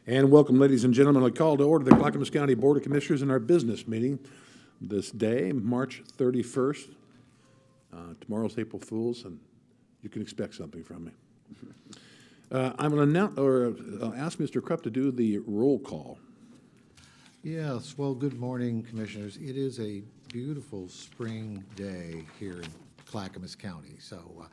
And welcome, ladies and gentlemen. I call to order the Clackamas County Board of Commissioners in our business meeting this day, March 31st. Tomorrow's April Fool's, and you can expect something from me. I'm going to ask Mr. Krupp to do the roll call. Yes, well, good morning, Commissioners. It is a beautiful spring day here in Clackamas County. So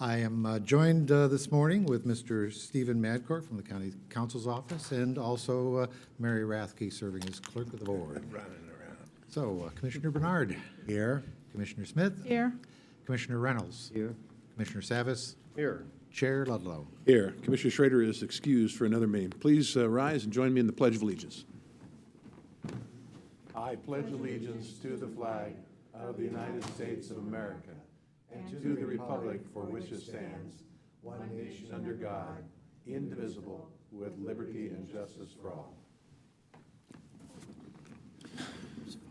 I am joined this morning with Mr. Stephen Madcourt from the County Counsel's Office, and also Mary Rathke serving as Clerk of the Board. So Commissioner Bernard. Here. Commissioner Smith. Here. Commissioner Reynolds. Here. Commissioner Savas. Here. Chair Ludlow. Here. Commissioner Schrader is excused for another meeting. Please rise and join me in the Pledge of Allegiance. I pledge allegiance to the flag of the United States of America and to the republic for which it stands, one nation under God, indivisible, with liberty and justice for all.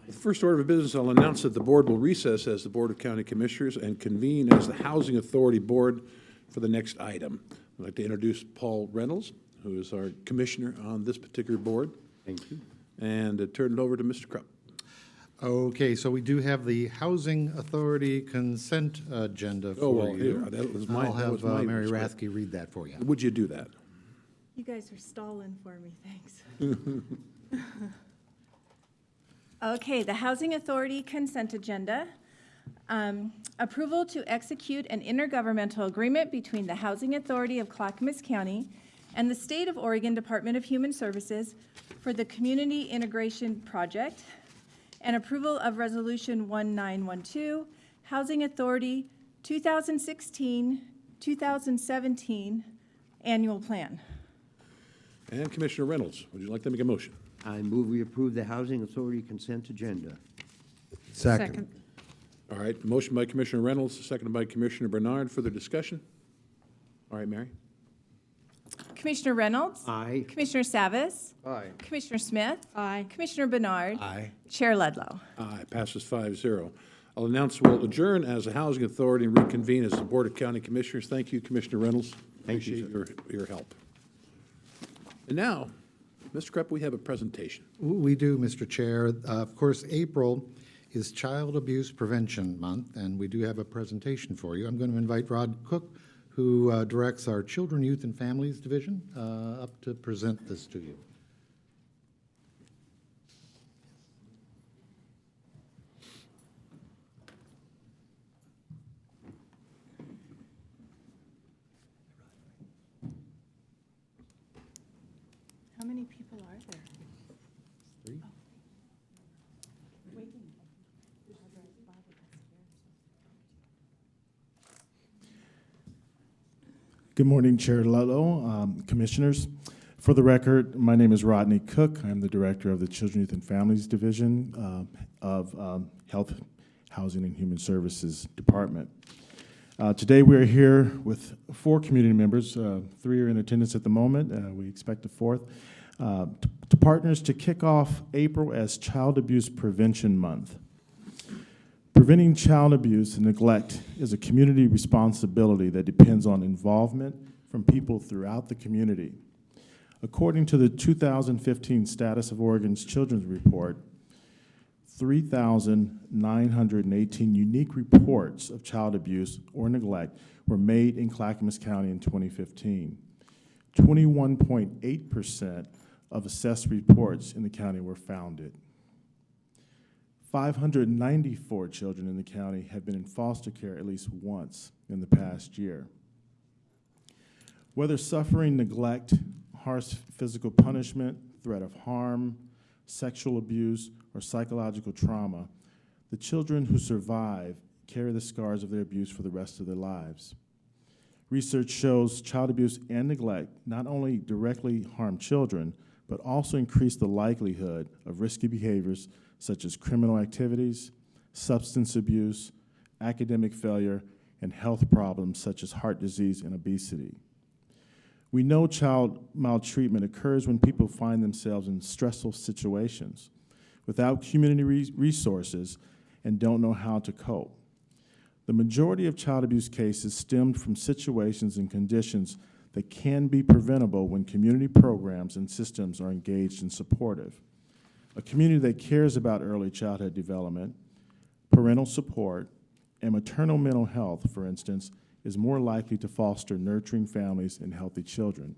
The first order of business, I'll announce that the board will recess as the Board of County Commissioners and convene as the Housing Authority Board for the next item. I'd like to introduce Paul Reynolds, who is our commissioner on this particular board. Thank you. And turn it over to Mr. Krupp. Okay, so we do have the Housing Authority consent agenda for you. Here, that was my, I'll that was have my Mary script. Rathke read that for you. Would you do that? You guys are stalling for me, thanks. Okay, the Housing Authority consent agenda. Approval to execute an intergovernmental agreement between the Housing Authority of Clackamas County and the State of Oregon Department of Human Services for the Community Integration Project, and approval of Resolution 1912, Housing Authority 2016-2017 Annual Plan. And Commissioner Reynolds, would you like to make a motion? I move we approve the Housing Authority consent agenda. Second. All right, motion by Commissioner Reynolds, seconded by Commissioner Bernard. Further discussion? All right, Mary? Commissioner Reynolds? Aye. Commissioner Savas? Aye. Commissioner Smith? Aye. Commissioner Bernard? Aye. Chair Ludlow? Aye, passes 5-0. I'll announce we'll adjourn as a Housing Authority and reconvene as the Board of County Commissioners. Thank you, Commissioner Reynolds. Thank you. Appreciate your help. And now, Mr. Krupp, we have a presentation. We do, Mr. Chair. Of course, April is Child Abuse Prevention Month, and we do have a presentation for you. I'm going to invite Rod Cook, who directs our Children, Youth, and Families Division, up to present this to you. How many people are there? 3. Good morning, Chair Ludlow, Commissioners. For the record, my name is Rodney Cook. I'm the Director of the Children, Youth, and Families Division of Health, Housing, and Human Services Department. Today we are here with 4 community members. 3 are in attendance at the moment. We expect a 4th. to partners to kick off April as Child Abuse Prevention Month. Preventing child abuse and neglect is a community responsibility that depends on involvement from people throughout the community. According to the 2015 Status of Oregon's Children's Report, 3,918 unique reports of child abuse or neglect were made in Clackamas County in 2015. 21.8% of assessed reports in the county were founded. 594 children in the county have been in foster care at least once in the past year. Whether suffering neglect, harsh physical punishment, threat of harm, sexual abuse, or psychological trauma, the children who survive carry the scars of their abuse for the rest of their lives. Research shows child abuse and neglect not only directly harm children, but also increase the likelihood of risky behaviors such as criminal activities, substance abuse, academic failure, and health problems such as heart disease and obesity. We know child maltreatment occurs when people find themselves in stressful situations without community resources and don't know how to cope. The majority of child abuse cases stemmed from situations and conditions that can be preventable when community programs and systems are engaged and supportive. A community that cares about early childhood development, parental support, and maternal mental health, for instance, is more likely to foster nurturing families and healthy children.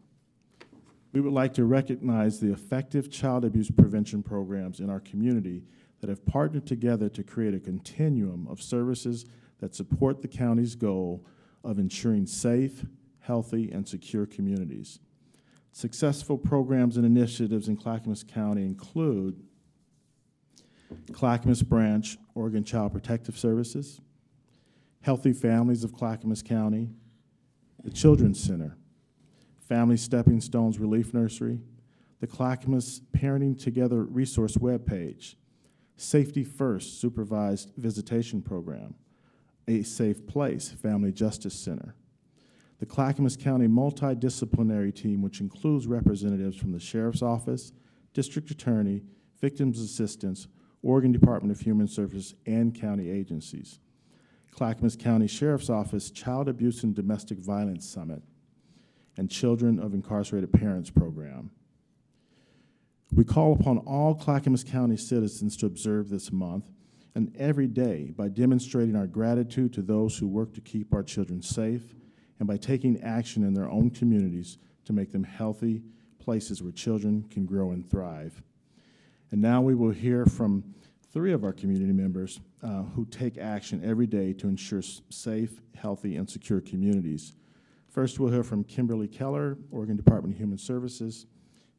We would like to recognize the effective child abuse prevention programs in our community that have partnered together to create a continuum of services that support the county's goal of ensuring safe, healthy, and secure communities. Successful programs and initiatives in Clackamas County include Clackamas Branch Oregon Child Protective Services, Healthy Families of Clackamas County, the Children's Center, Family Stepping Stones Relief Nursery, the Clackamas Parenting Together resource webpage, Safety First Supervised Visitation Program, A Safe Place Family Justice Center, the Clackamas County Multidisciplinary Team, which includes representatives from the Sheriff's Office, District Attorney, Victims Assistance, Oregon Department of Human Services, and county agencies. Clackamas County Sheriff's Office Child Abuse and Domestic Violence Summit, and Children of Incarcerated Parents Program. We call upon all Clackamas County citizens to observe this month and every day by demonstrating our gratitude to those who work to keep our children safe and by taking action in their own communities to make them healthy places where children can grow and thrive. And now we will hear from 3 of our community members who take action every day to ensure safe, healthy, and secure communities. First, we'll hear from Kimberly Keller, Oregon Department of Human Services,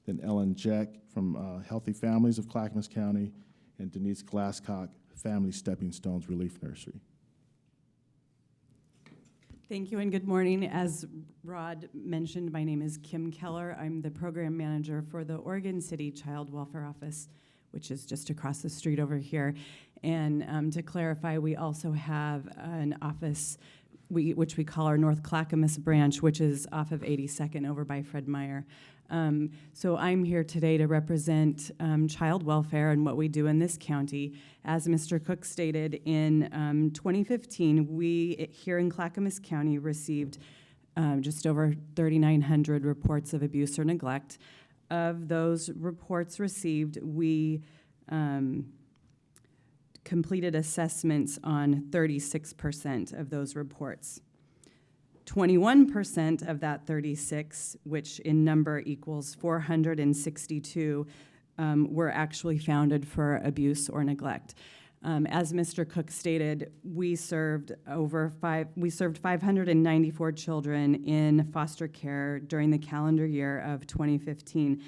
then Ellen Jack from Healthy Families of Clackamas County, and Denise Glasscock, Family Stepping Stones Relief Nursery. Thank you and good morning. As Rod mentioned, my name is Kim Keller. I'm the program manager for the Oregon City Child Welfare Office, which is just across the street over here. And to clarify, we also have an office which we call our North Clackamas branch, which is off of 82nd over by Fred Meyer. So I'm here today to represent child welfare and what we do in this county. As Mr. Cook stated, in 2015, we here in Clackamas County received just over 3,900 reports of abuse or neglect. Of those reports received, we completed assessments on 36% of those reports. 21% of that 36, which in number equals 462, were actually founded for abuse or neglect. As Mr. Cook stated, we served 594 children in foster care during the calendar year of 2015.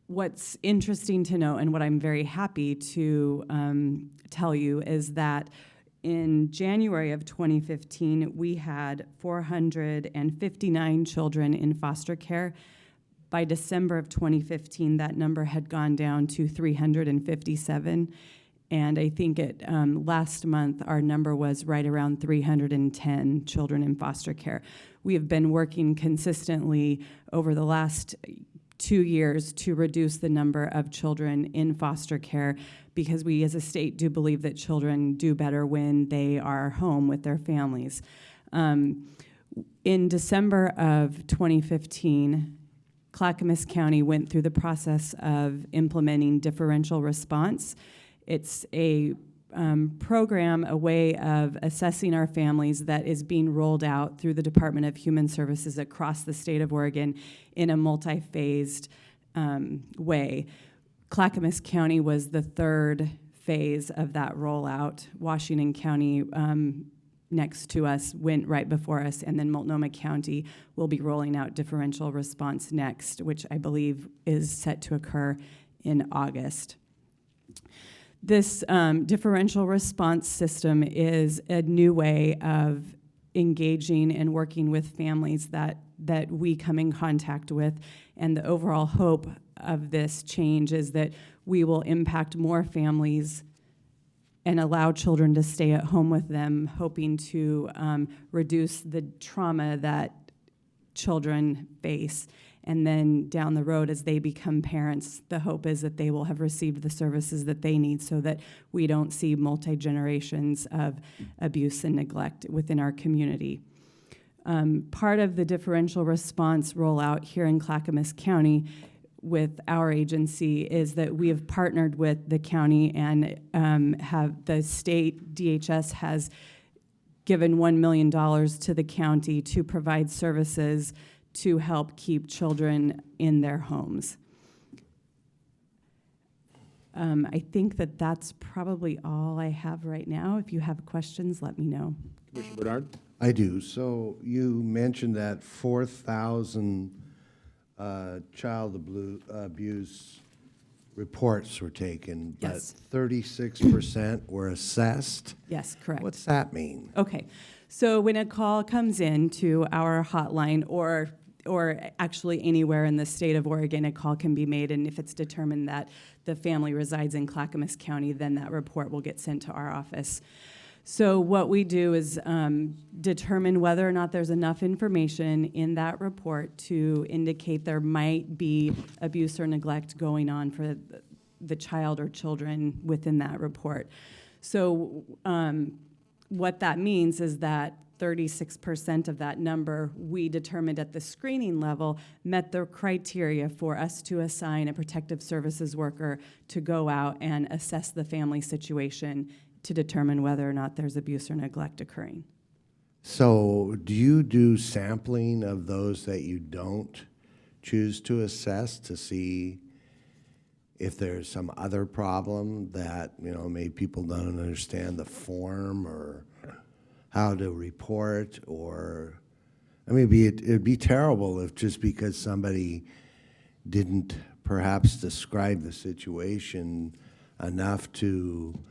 What's interesting to know, and what I'm very happy to tell you, is that in January of 2015, we had 459 children in foster care. By December of 2015, that number had gone down to 357. And I think last month, our number was right around 310 children in foster care. We have been working consistently over the last 2 years to reduce the number of children in foster care, because we as a state do believe that children do better when they are home with their families. In December of 2015, Clackamas County went through the process of implementing differential response. It's a program, a way of assessing our families that is being rolled out through the Department of Human Services across the state of Oregon in a multi-phased way. Clackamas County was the third phase of that rollout. Washington County, next to us, went right before us, and then Multnomah County will be rolling out differential response next, which I believe is set to occur in August. This differential response system is a new way of engaging and working with families that we come in contact with, and the overall hope of this change is that we will impact more families and allow children to stay at home with them, hoping to reduce the trauma that children face. And then down the road, as they become parents, the hope is that they will have received the services that they need so that we don't see multi-generations of abuse and neglect within our community. Part of the differential response rollout here in Clackamas County with our agency is that we have partnered with the county and have the state DHS has given $1 million to the county to provide services to help keep children in their homes. I think that that's probably all I have right now. If you have questions, let me know. Commissioner Bernard? I do. So you mentioned that 4,000 child abuse reports were taken, Yes. but 36% were assessed. Yes, correct. What's that mean? Okay, so when a call comes in to our hotline, or actually anywhere in the state of Oregon, a call can be made, and if it's determined that the family resides in Clackamas County, then that report will get sent to our office. So what we do is determine whether or not there's enough information in that report to indicate there might be abuse or neglect going on for the child or children within that report. So what that means is that 36% of that number we determined at the screening level met the criteria for us to assign a protective services worker to go out and assess the family situation to determine whether or not there's abuse or neglect occurring. So do you do sampling of those that you don't choose to assess to see if there's some other problem that, you know, maybe people don't understand the form or how to report, or, I mean, it'd be terrible if just because somebody didn't perhaps describe the situation enough to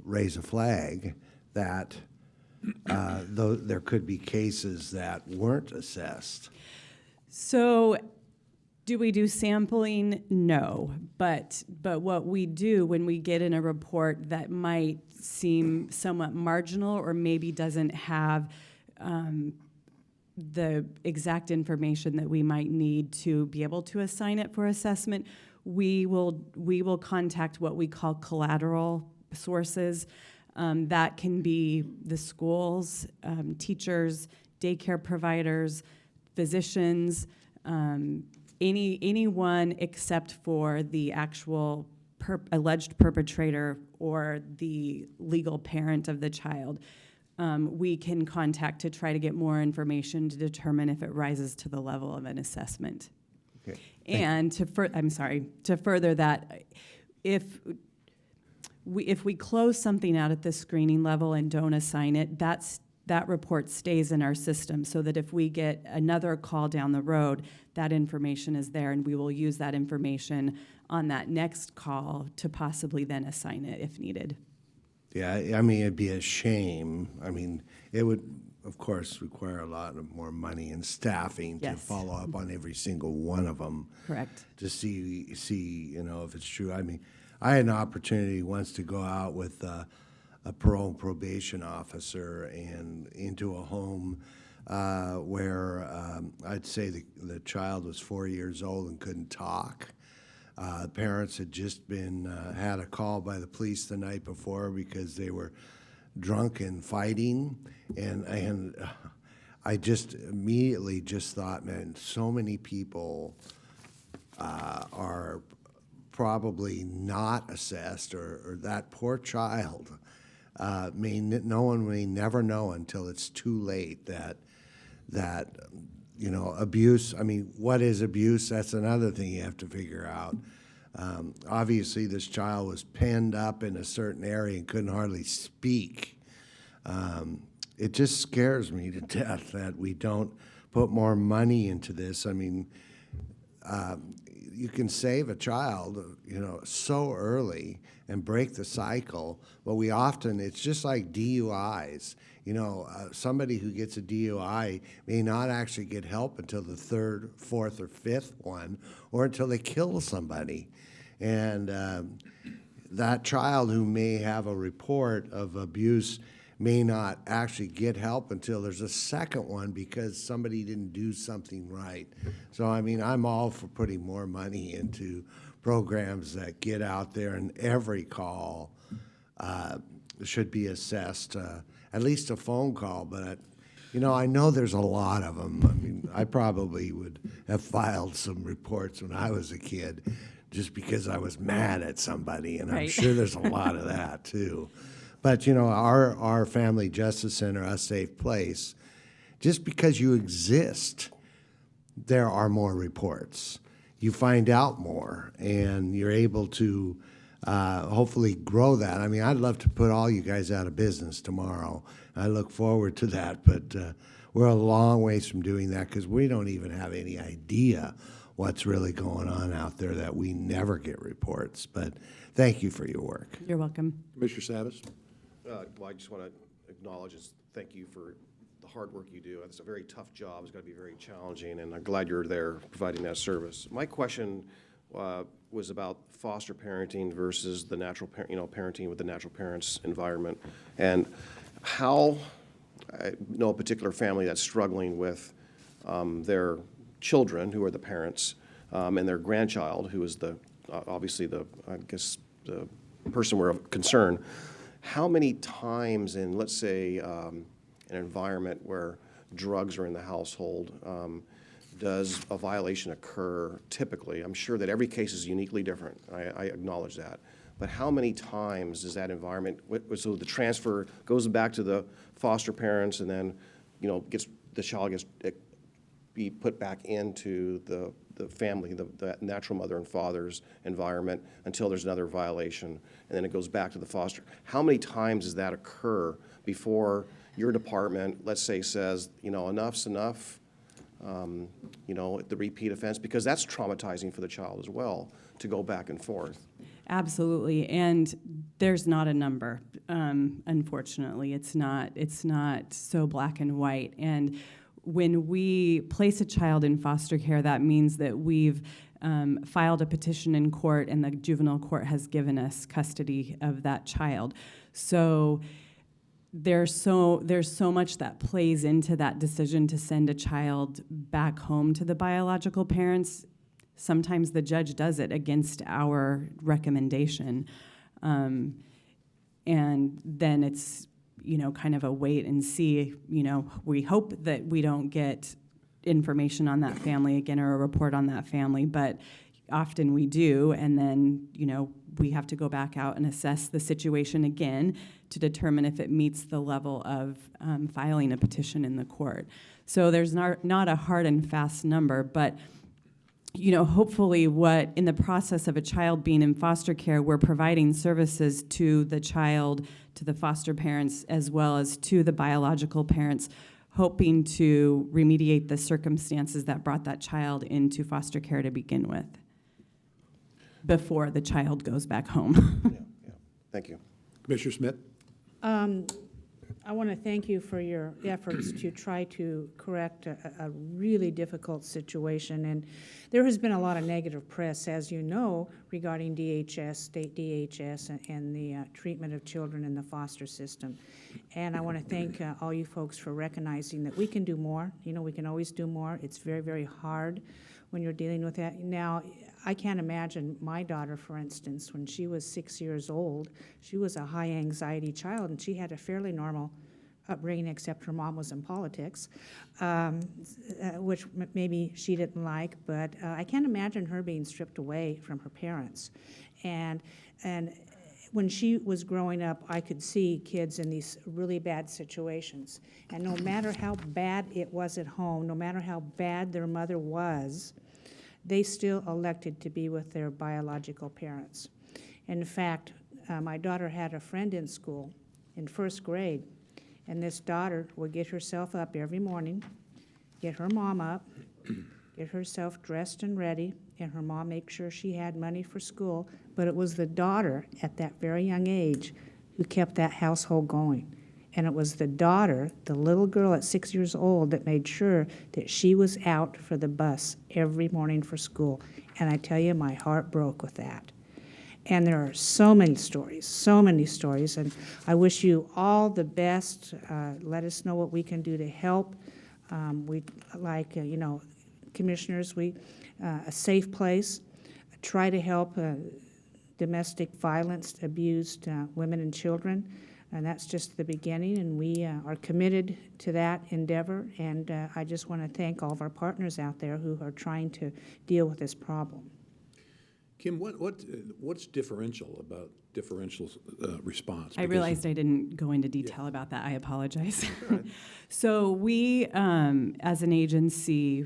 raise a flag, that there could be cases that weren't assessed. So do we do sampling? No, but what we do when we get in a report that might seem somewhat marginal or maybe doesn't have the exact information that we might need to be able to assign it for assessment, we will contact what we call collateral sources. That can be the schools, teachers, daycare providers, physicians, anyone except for the actual alleged perpetrator or the legal parent of the child. We can contact to try to get more information to determine if it rises to the level of an assessment. Okay. And to further that, if we close something out at the screening level and don't assign it, that report stays in our system, so that if we get another call down the road, that information is there, and we will use that information on that next call to possibly then assign it if needed. Yeah, I mean, it'd be a shame. I mean, it would, of course, require a lot of more money and staffing to Yes. follow up on every single one of them. Correct. To see, you know, if it's true. I mean, I had an opportunity once to go out with a parole and probation officer and into a home where I'd say the child was 4 years old and couldn't talk. Parents had just been had a call by the police the night before because they were drunk and fighting, and I just immediately just thought, man, so many people are probably not assessed, or that poor child no one may never know until it's too late that abuse. I mean, what is abuse? That's another thing you have to figure out. Obviously, this child was penned up in a certain area and couldn't hardly speak. It just scares me to death that we don't put more money into this. I mean, you can save a child, so early and break the cycle, but it's just like DUIs. Somebody who gets a DUI may not actually get help until the third, fourth, or fifth one, or until they kill somebody. And that child who may have a report of abuse may not actually get help until there's a second one because somebody didn't do something right. So, I mean, I'm all for putting more money into programs that get out there, and every call should be assessed, at least a phone call. But, I know there's a lot of them. I mean, I probably would have filed some reports when I was a kid just because I was mad at somebody, and I'm Right. sure there's a lot of that, too. But, our Family Justice Center, A Safe Place, just because you exist, there are more reports. You find out more, and you're able to hopefully grow that. I mean, I'd love to put all you guys out of business tomorrow. I look forward to that, but we're a long ways from doing that because we don't even have any idea what's really going on out there, that we never get reports. But thank you for your work. You're welcome. Commissioner Savas? Well, I just want to acknowledge and thank you for the hard work you do. It's a very tough job. It's got to be very challenging, and I'm glad you're there providing that service. My question was about foster parenting versus the natural, parenting with the natural parents environment, and how I know a particular family that's struggling with their children, who are the parents, and their grandchild, who is obviously the person we're of concern. How many times in, let's say, an environment where drugs are in the household, does a violation occur typically? I'm sure that every case is uniquely different. I acknowledge that. But how many times does that environment, so the transfer goes back to the foster parents, and then, the child gets be put back into the family, the natural mother and father's environment until there's another violation, and then it goes back to the foster. How many times does that occur before your department, let's say, says, enough's enough, the repeat offense? Because that's traumatizing for the child as well, to go back and forth. Absolutely, and there's not a number. Unfortunately, it's not so black and white. And when we place a child in foster care, that means that we've filed a petition in court, and the juvenile court has given us custody of that child. So there's so much that plays into that decision to send a child back home to the biological parents. Sometimes the judge does it against our recommendation, and then it's kind of a wait and see. We hope that we don't get information on that family again, or a report on that family, but often we do, and then we have to go back out and assess the situation again to determine if it meets the level of filing a petition in the court. So there's not a hard and fast number, but hopefully in the process of a child being in foster care, we're providing services to the child, to the foster parents, as well as to the biological parents, hoping to remediate the circumstances that brought that child into foster care to begin with, before the child goes back home. Yeah. Thank you. Commissioner Smith? I want to thank you for your efforts to try to correct a really difficult situation. And there has been a lot of negative press, as you know, regarding DHS, state DHS, and the treatment of children in the foster system. And I want to thank all you folks for recognizing that we can do more. You know, we can always do more. It's very, very hard when you're dealing with that. Now, I can't imagine my daughter, for instance, when she was 6 years old, she was a high anxiety child, and she had a fairly normal upbringing, except her mom was in politics, which maybe she didn't like, but I can't imagine her being stripped away from her parents. And when she was growing up, I could see kids in these really bad situations. And no matter how bad it was at home, no matter how bad their mother was, they still elected to be with their biological parents. In fact, my daughter had a friend in school in first grade, and this daughter would get herself up every morning, get her mom up, get herself dressed and ready, and her mom make sure she had money for school. But it was the daughter at that very young age who kept that household going. And it was the daughter, the little girl at 6 years old, that made sure that she was out for the bus every morning for school. And I tell you, my heart broke with that. And there are so many stories, and I wish you all the best. Let us know what we can do to help. We like, commissioners, a safe place, try to help domestic violence abused women and children. And that's just the beginning, and we are committed to that endeavor. And I just want to thank all of our partners out there who are trying to deal with this problem. Kim, what's differential about differential response? I realized I didn't go into detail about that. I apologize. Right. So we, as an agency,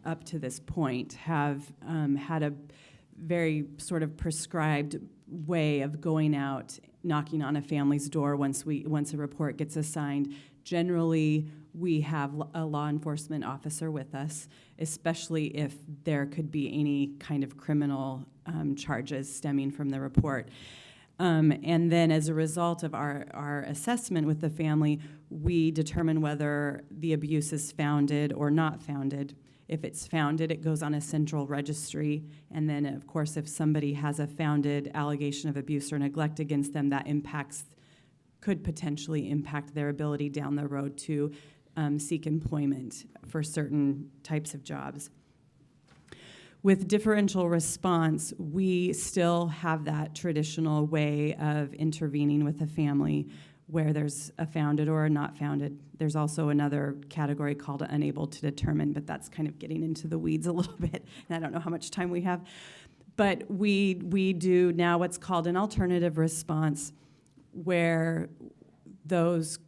up to this point, have had a very sort of prescribed way of going out, knocking on a family's door once a report gets assigned. Generally, we have a law enforcement officer with us, especially if there could be any kind of criminal charges stemming from the report. And then as a result of our assessment with the family, we determine whether the abuse is founded or not founded. If it's founded, it goes on a central registry. And then, of course, if somebody has a founded allegation of abuse or neglect against them, that could potentially impact their ability down the road to seek employment for certain types of jobs. With differential response, we still have that traditional way of intervening with a family where there's a founded or a not founded. There's also another category called unable to determine, but that's kind of getting into the weeds a little bit, and I don't know how much time we have. But we do now what's called an alternative response, where those,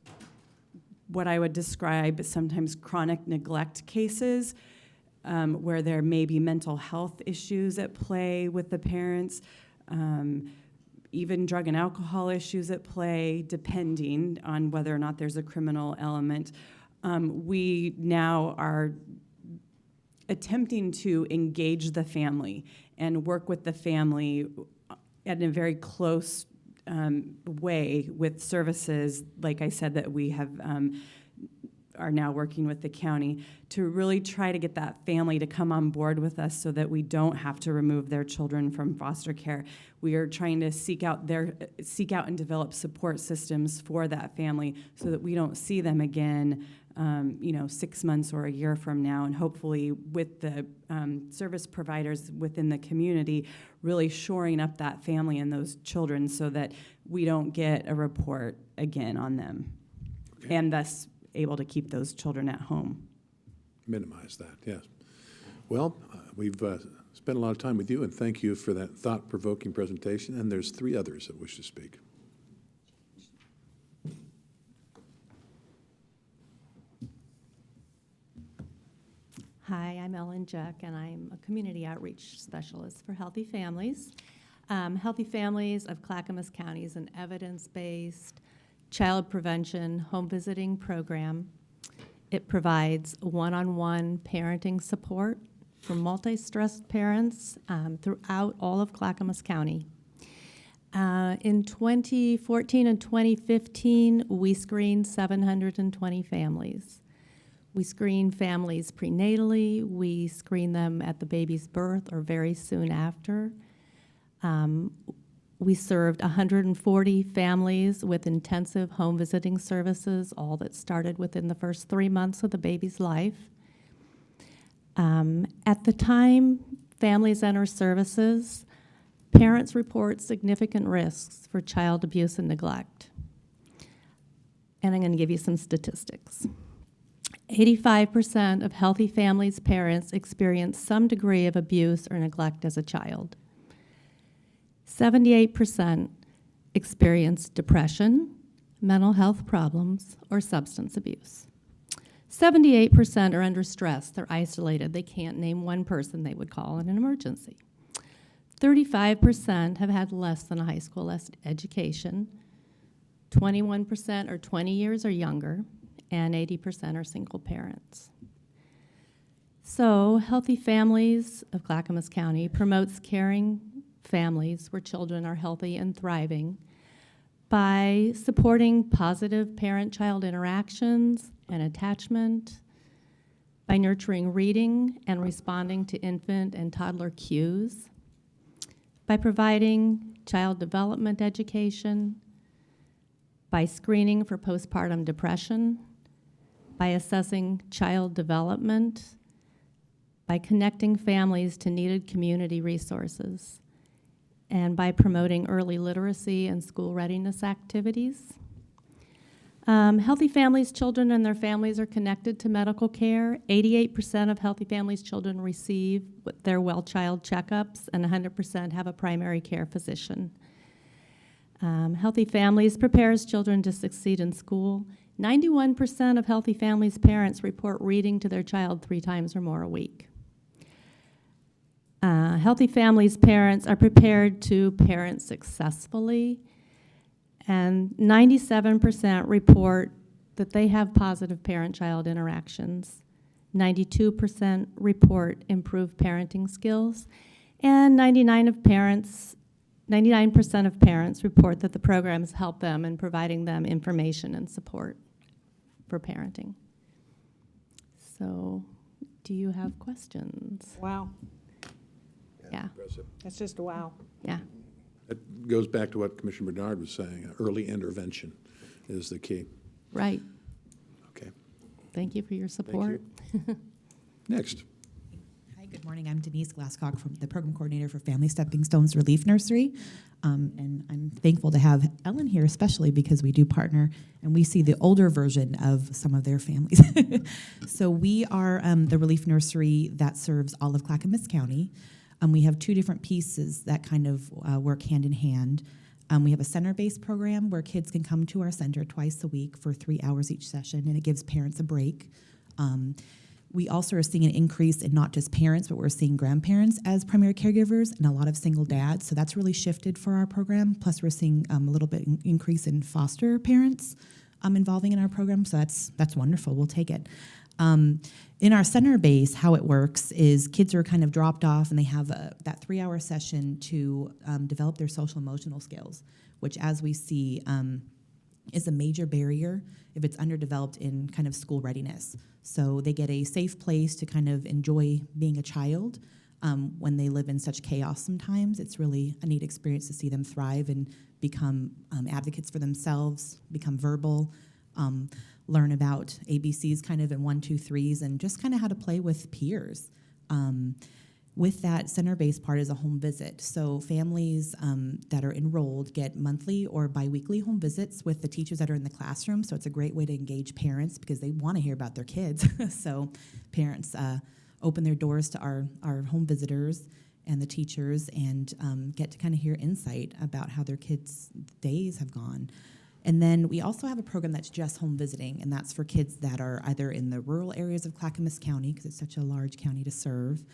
what I would describe as sometimes chronic neglect cases, where there may be mental health issues at play with the parents, even drug and alcohol issues at play, depending on whether or not there's a criminal element. We now are attempting to engage the family and work with the family in a very close way with services, like I said, that we have are now working with the county to really try to get that family to come on board with us so that we don't have to remove their children from foster care. We are trying to seek out and develop support systems for that family so that we don't see them again 6 months or a year from now, and hopefully with the service providers within the community really shoring up that family and those children so that we don't get a report again on them. Okay. And thus able to keep those children at home. Minimize that, yes. Well, we've spent a lot of time with you, and thank you for that thought-provoking presentation. And there's 3 others that wish to speak. Hi, I'm Ellen Juck, and I'm a community outreach specialist for Healthy Families. Healthy Families of Clackamas County is an evidence-based child prevention home visiting program. It provides one-on-one parenting support for multi-stressed parents throughout all of Clackamas County. In 2014 and 2015, we screened 720 families. We screen families prenatally. We screen them at the baby's birth or very soon after. We served 140 families with intensive home visiting services, all that started within the first 3 months of the baby's life. At the time families enter services, parents report significant risks for child abuse and neglect. And I'm going to give you some statistics. 85% of healthy families' parents experience some degree of abuse or neglect as a child. 78% experience depression, mental health problems, or substance abuse. 78% are under stress. They're isolated. They can't name one person they would call in an emergency. 35% have had less than a high school education. 21% are 20 years or younger, and 80% are single parents. So, Healthy Families of Clackamas County promotes caring families where children are healthy and thriving by supporting positive parent-child interactions and attachment, by nurturing reading and responding to infant and toddler cues, by providing child development education, by screening for postpartum depression, by assessing child development, by connecting families to needed community resources, and by promoting early literacy and school readiness activities. Healthy Families children and their families are connected to medical care. 88% of Healthy Families children receive their well child checkups, and 100% have a primary care physician. Healthy Families prepares children to succeed in school. 91% of Healthy Families parents report reading to their child 3 times or more a week. Healthy Families parents are prepared to parent successfully, and 97% report that they have positive parent-child interactions. 92% report improved parenting skills, and 99% of parents report that the programs help them in providing them information and support for parenting. So, do you have questions? Wow, Yeah, Impressive. that's just a wow. yeah. It goes back to what Commissioner Bernard was saying. Early intervention is the key. Right. Okay. Thank you for your support. Next. Hi, good morning. I'm Denise Glasscock, from the Program Coordinator for Family Stepping Stones Relief Nursery. And I'm thankful to have Ellen here, especially because we do partner and we see the older version of some of their families. So we are the relief nursery that serves all of Clackamas County. We have 2 different pieces that kind of work hand in hand. We have a center-based program where kids can come to our center twice a week for 3 hours each session, and it gives parents a break. We also are seeing an increase in not just parents, but we're seeing grandparents as primary caregivers and a lot of single dads. So that's really shifted for our program. Plus, we're seeing a little bit increase in foster parents involving in our program. So that's wonderful. We'll take it. In our center base, how it works is kids are kind of dropped off and they have that 3-hour session to develop their social emotional skills, which, as we see, is a major barrier if it's underdeveloped in kind of school readiness. So they get a safe place to kind of enjoy being a child when they live in such chaos sometimes. It's really a neat experience to see them thrive and become advocates for themselves, become verbal, learn about ABCs kind of in 1, 2, 3s, and just kind of how to play with peers. With that center-based part is a home visit. So families that are enrolled get monthly or biweekly home visits with the teachers that are in the classroom. So it's a great way to engage parents because they want to hear about their kids. So parents open their doors to our home visitors and the teachers and get to kind of hear insight about how their kids' days have gone. And then we also have a program that's just home visiting, and that's for kids that are either in the rural areas of Clackamas County, because it's such a large county to serve.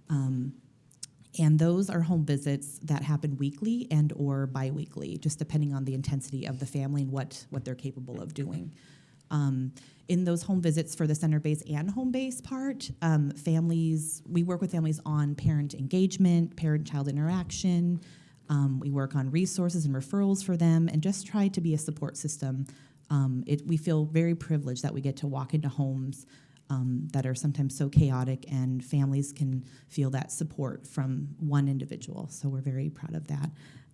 And those are home visits that happen weekly and or biweekly, just depending on the intensity of the family and what they're capable of doing. In those home visits for the center-based and home-based part, we work with families on parent engagement, parent-child interaction, We work on resources and referrals for them and just try to be a support system. We feel very privileged that we get to walk into homes that are sometimes so chaotic, and families can feel that support from one individual. So we're very proud of that.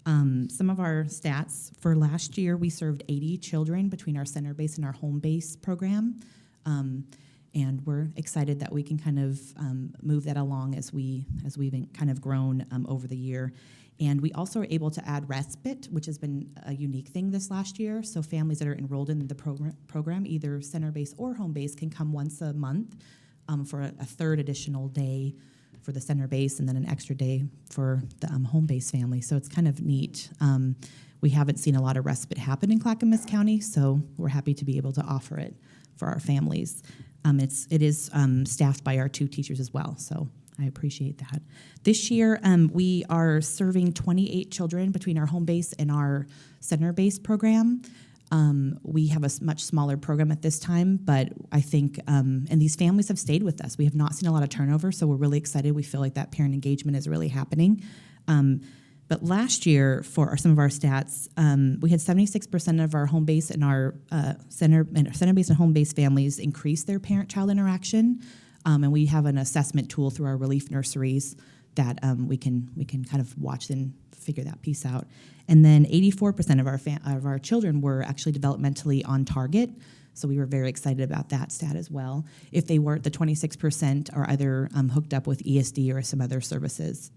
Some of our stats for last year, we served 80 children between our center-based and our home-based program. And we're excited that we can kind of move that along as we've kind of grown over the year. And we also are able to add respite, which has been a unique thing this last year. So families that are enrolled in the program, either center-based or home-based, can come once a month for a third additional day for the center-based, and then an extra day for the home-based family. So it's kind of neat. We haven't seen a lot of respite happen in Clackamas County, so we're happy to be able to offer it for our families. It is staffed by our 2 teachers as well, so I appreciate that. This year, we are serving 28 children between our home-based and our center-based program. We have a much smaller program at this time, but I think, and these families have stayed with us. We have not seen a lot of turnover, so we're really excited. We feel like that parent engagement is really happening. But last year, for some of our stats, we had 76% of our home-based and our center-based and home-based families increase their parent-child interaction. And we have an assessment tool through our relief nurseries that we can kind of watch and figure that piece out. And then 84% of our children were actually developmentally on target. So we were very excited about that stat as well. If they weren't, the 26% are either hooked up with ESD or some other services.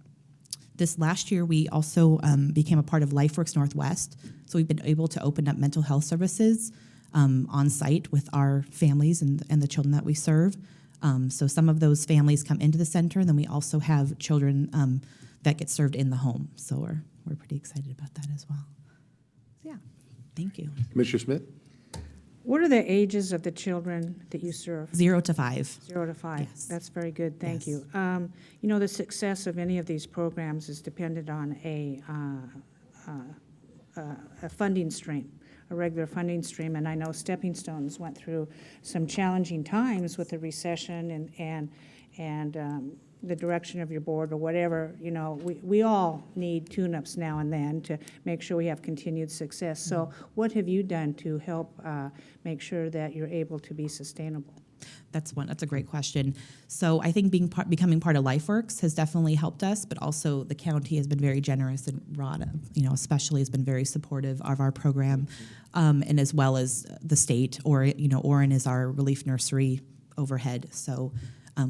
This last year, we also became a part of LifeWorks Northwest. So we've been able to open up mental health services on site with our families and the children that we serve. So some of those families come into the center, and then we also have children that get served in the home. So we're pretty excited about that as well. So yeah, thank you. Commissioner Smith? What are the ages of the children that you serve? 0 to 5. 0 to 5. Yes. That's very good. Thank Yes. you. You know, the success of any of these programs is dependent on a funding stream, a regular funding stream. And I know Stepping Stones went through some challenging times with the recession and the direction of your board or whatever. You know, we all need tune-ups now and then to make sure we have continued success. So what have you done to help make sure that you're able to be sustainable? That's a great question. So I think becoming part of LifeWorks has definitely helped us, but also the county has been very generous, and Rod, especially has been very supportive of our program, and as well as the state. Orrin is our relief nursery overhead. So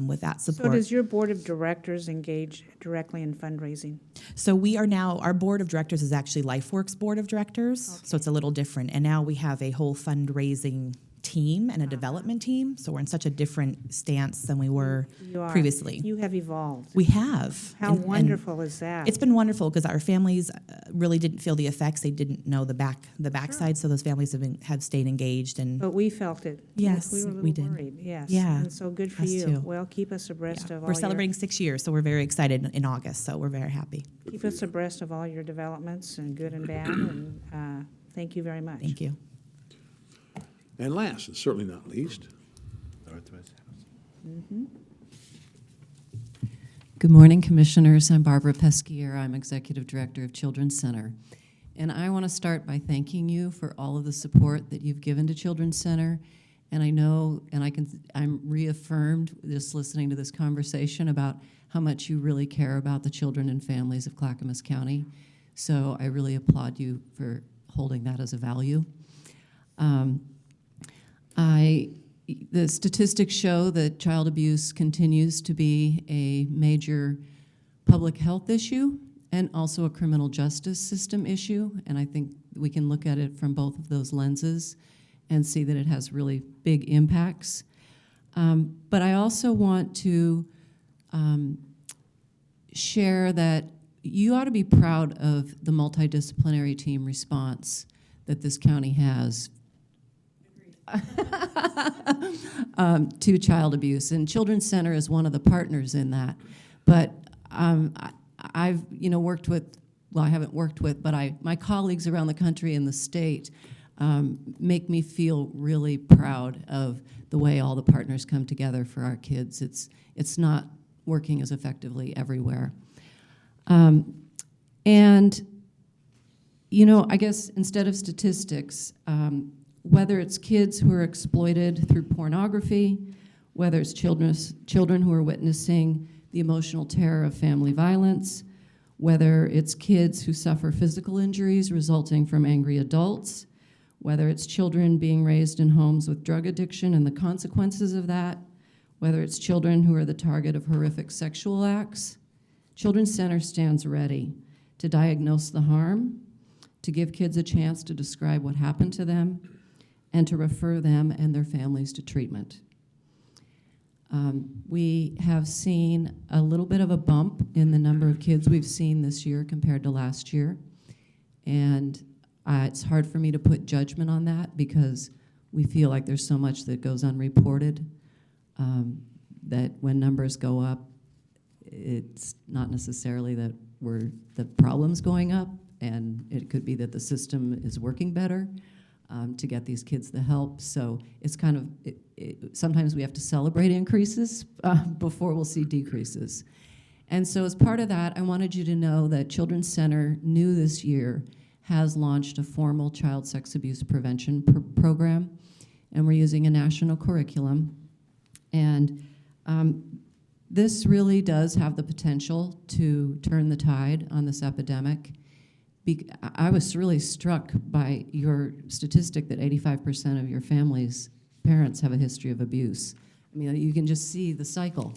with that support. So does your board of directors engage directly in fundraising? So we are now, our board of directors is actually LifeWorks board of directors. Okay. So it's a little different. And now we have a whole fundraising team and a development team. So we're in such a different stance than we were previously. You have evolved. We have. How wonderful is that? It's been wonderful because our families really didn't feel the effects. They didn't know the backside. Sure. So those families have stayed engaged. But we felt it. Yes, we were a little we did. Worried. Yes. Yeah. And so good for Us you. too. Well, keep us abreast of all We're celebrating 6 years, so we're very excited in August. So we're very happy. Keep us abreast of all your developments, and good and bad. And thank you very much. Thank you. And last, and certainly not least, Good morning, Commissioners. I'm Barbara Pesquier. I'm Executive Director of Children's Center. And I want to start by thanking you for all of the support that you've given to Children's Center. And I know, and I'm reaffirmed just listening to this conversation about how much you really care about the children and families of Clackamas County. So I really applaud you for holding that as a value. The statistics show that child abuse continues to be a major public health issue and also a criminal justice system issue, and I think we can look at it from both of those lenses and see that it has really big impacts. But I also want to share that you ought to be proud of the multidisciplinary team response that this county has to child abuse, and Children's Center is one of the partners in that. But I've worked with, well, I haven't worked with, but my colleagues around the country and the state make me feel really proud of the way all the partners come together for our kids. It's not working as effectively everywhere, and You know, I guess instead of statistics, whether it's kids who are exploited through pornography, whether it's children who are witnessing the emotional terror of family violence, whether it's kids who suffer physical injuries resulting from angry adults, whether it's children being raised in homes with drug addiction and the consequences of that, whether it's children who are the target of horrific sexual acts, Children's Center stands ready to diagnose the harm, to give kids a chance to describe what happened to them, and to refer them and their families to treatment. We have seen a little bit of a bump in the number of kids we've seen this year compared to last year, and it's hard for me to put judgment on that because we feel like there's so much that goes unreported that when numbers go up, it's not necessarily that the problem's going up, and it could be that the system is working better to get these kids the help. So it's kind of, sometimes we have to celebrate increases before we'll see decreases. And so as part of that, I wanted you to know that Children's Center new this year has launched a formal child sex abuse prevention program, and we're using a national curriculum. And this really does have the potential to turn the tide on this epidemic. I was really struck by your statistic that 85% of your family's parents have a history of abuse. I mean, you can just see the cycle,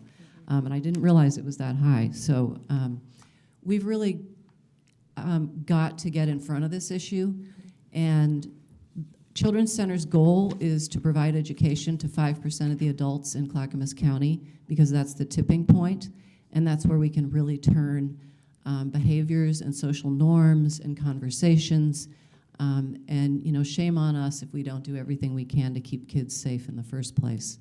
and I didn't realize it was that high. So we've really got to get in front of this issue, and Children's Center's goal is to provide education to 5% of the adults in Clackamas County because that's the tipping point, and that's where we can really turn behaviors and social norms and conversations. And you know, shame on us if we don't do everything we can to keep kids safe in the first place.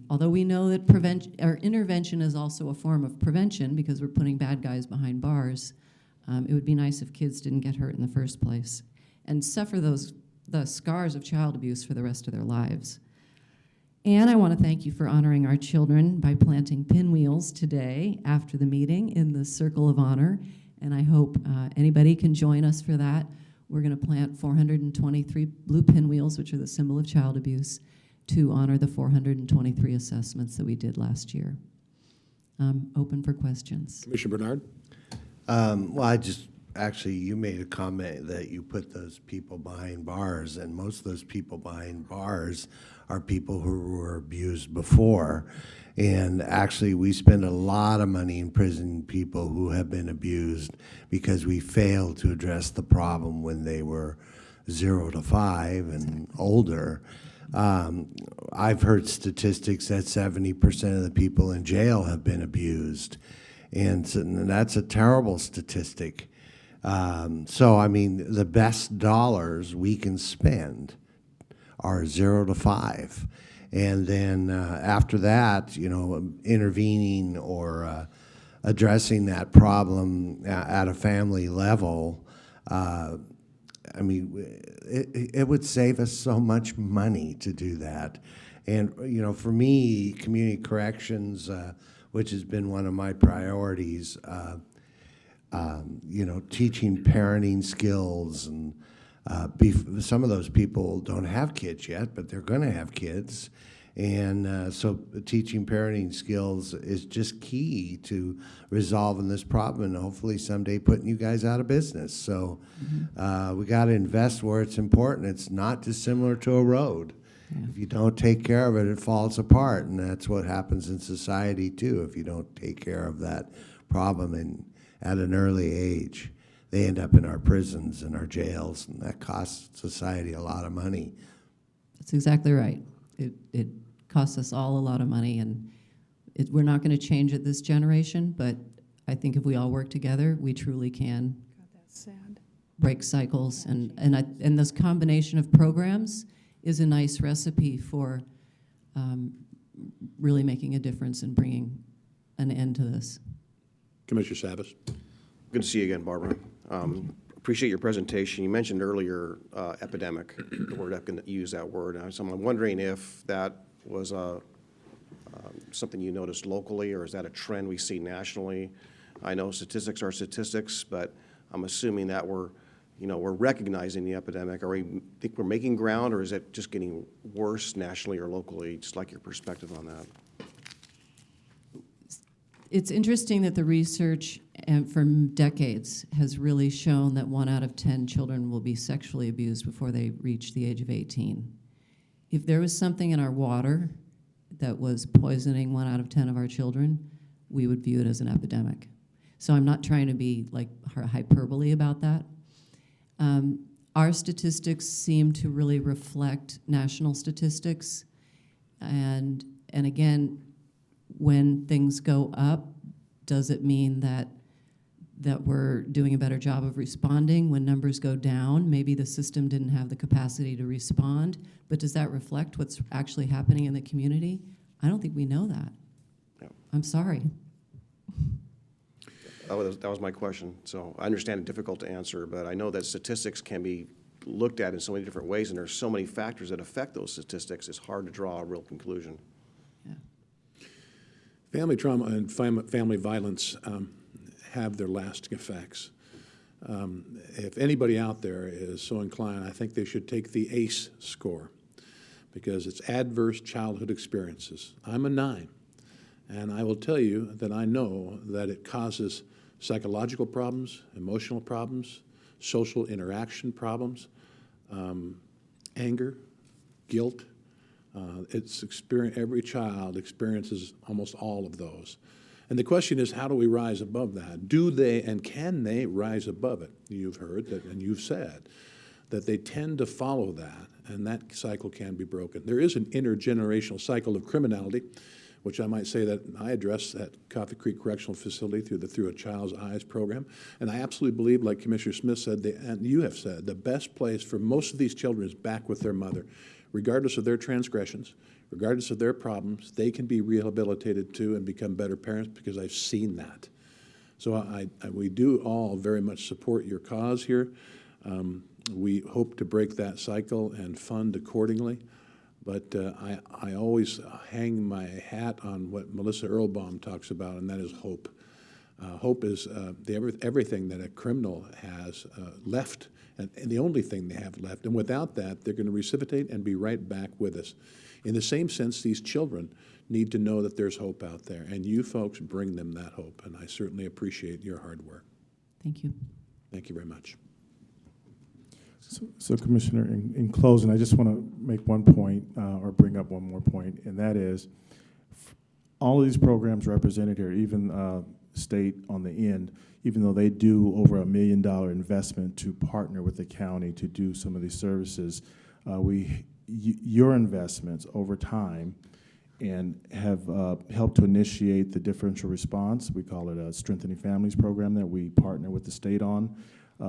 Although we know that intervention is also a form of prevention because we're putting bad guys behind bars, it would be nice if kids didn't get hurt in the first place and suffer the scars of child abuse for the rest of their lives. And I want to thank you for honoring our children by planting pinwheels today after the meeting in the Circle of Honor, and I hope anybody can join us for that. We're going to plant 423 blue pinwheels, which are the symbol of child abuse, to honor the 423 assessments that we did last year. Open for questions. Commissioner Bernard? Well, actually, you made a comment that you put those people behind bars, and most of those people behind bars are people who were abused before. And actually, we spend a lot of money imprisoning people who have been abused because we failed to address the problem when they were 0 to 5 and older. I've heard statistics that 70% of the people in jail have been abused, and that's a terrible statistic. So, I mean, the best dollars we can spend are 0 to 5. And then after that, you know, intervening or addressing that problem at a family level, I mean, it would save us so much money to do that. And, you know, for me, community corrections, which has been one of my priorities, you know, teaching parenting skills, and some of those people don't have kids yet, but they're going to have kids. And so teaching parenting skills is just key to resolving this problem and hopefully someday putting you guys out of business. So we got to invest where it's important. It's not dissimilar to a road. Yeah. If you don't take care of it, it falls apart. And that's what happens in society too. If you don't take care of that problem at an early age, they end up in our prisons and our jails, and that costs society a lot of money. That's exactly right. It costs us all a lot of money, and we're not going to change it this generation, but I think if we all work together, we truly can break cycles. And this combination of programs is a nice recipe for really making a difference and bringing an end to this. Commissioner Savas? Good to see you again, Barbara. Appreciate your presentation. You mentioned earlier epidemic, the word, I'm going to use that word. So I'm wondering if that was something you noticed locally, or is that a trend we see nationally? I know statistics are statistics, but I'm assuming that we're we're recognizing the epidemic? Are we think we're making ground, or is it just getting worse nationally or locally? Just like your perspective on that. It's interesting that the research for decades has really shown that 1 out of 10 children will be sexually abused before they reach the age of 18. If there was something in our water that was poisoning 1 out of 10 of our children, we would view it as an epidemic. So I'm not trying to be like hyperbole about that. Our statistics seem to really reflect national statistics, and again, when things go up, does it mean that we're doing a better job of responding? When numbers go down, maybe the system didn't have the capacity to respond, but does that reflect what's actually happening in the community? I don't think we know that. Yeah. I'm sorry. That was my question. So I understand it's difficult to answer, but I know that statistics can be looked at in so many different ways, and there's so many factors that affect those statistics, it's hard to draw a real conclusion. Yeah. Family trauma and family violence have their lasting effects. If anybody out there is so inclined, I think they should take the ACE score, because it's adverse childhood experiences. I'm a 9, and I will tell you that I know that it causes psychological problems, emotional problems, social interaction problems, anger, guilt. Every child experiences almost all of those. And the question is, how do we rise above that? Do they and can they rise above it? You've heard that, and you've said that they tend to follow that, and that cycle can be broken. There is an intergenerational cycle of criminality, which I might say that I address at Coffee Creek Correctional Facility through a Child's Eyes program. And I absolutely believe, like Commissioner Smith said, and you have said, the best place for most of these children is back with their mother. Regardless of their transgressions, regardless of their problems, they can be rehabilitated too and become better parents, because I've seen that. So we do all very much support your cause here. We hope to break that cycle and fund accordingly. But I always hang my hat on what Melissa Earlbaum talks about, and that is hope. Hope is everything that a criminal has left, and the only thing they have left. And without that, they're going to reciprocate and be right back with us. In the same sense, these children need to know that there's hope out there, and you folks bring them that hope, and I certainly appreciate your hard work. Thank you. Thank you very much. So Commissioner, in closing, I just want to make one point, or bring up one more point, and that is, all of these programs represented here, even state on the end, even though they do over $1 million investment to partner with the county to do some of these services, your investments over time and have helped to initiate the differential response. We call it a Strengthening Families program that we partner with the state on.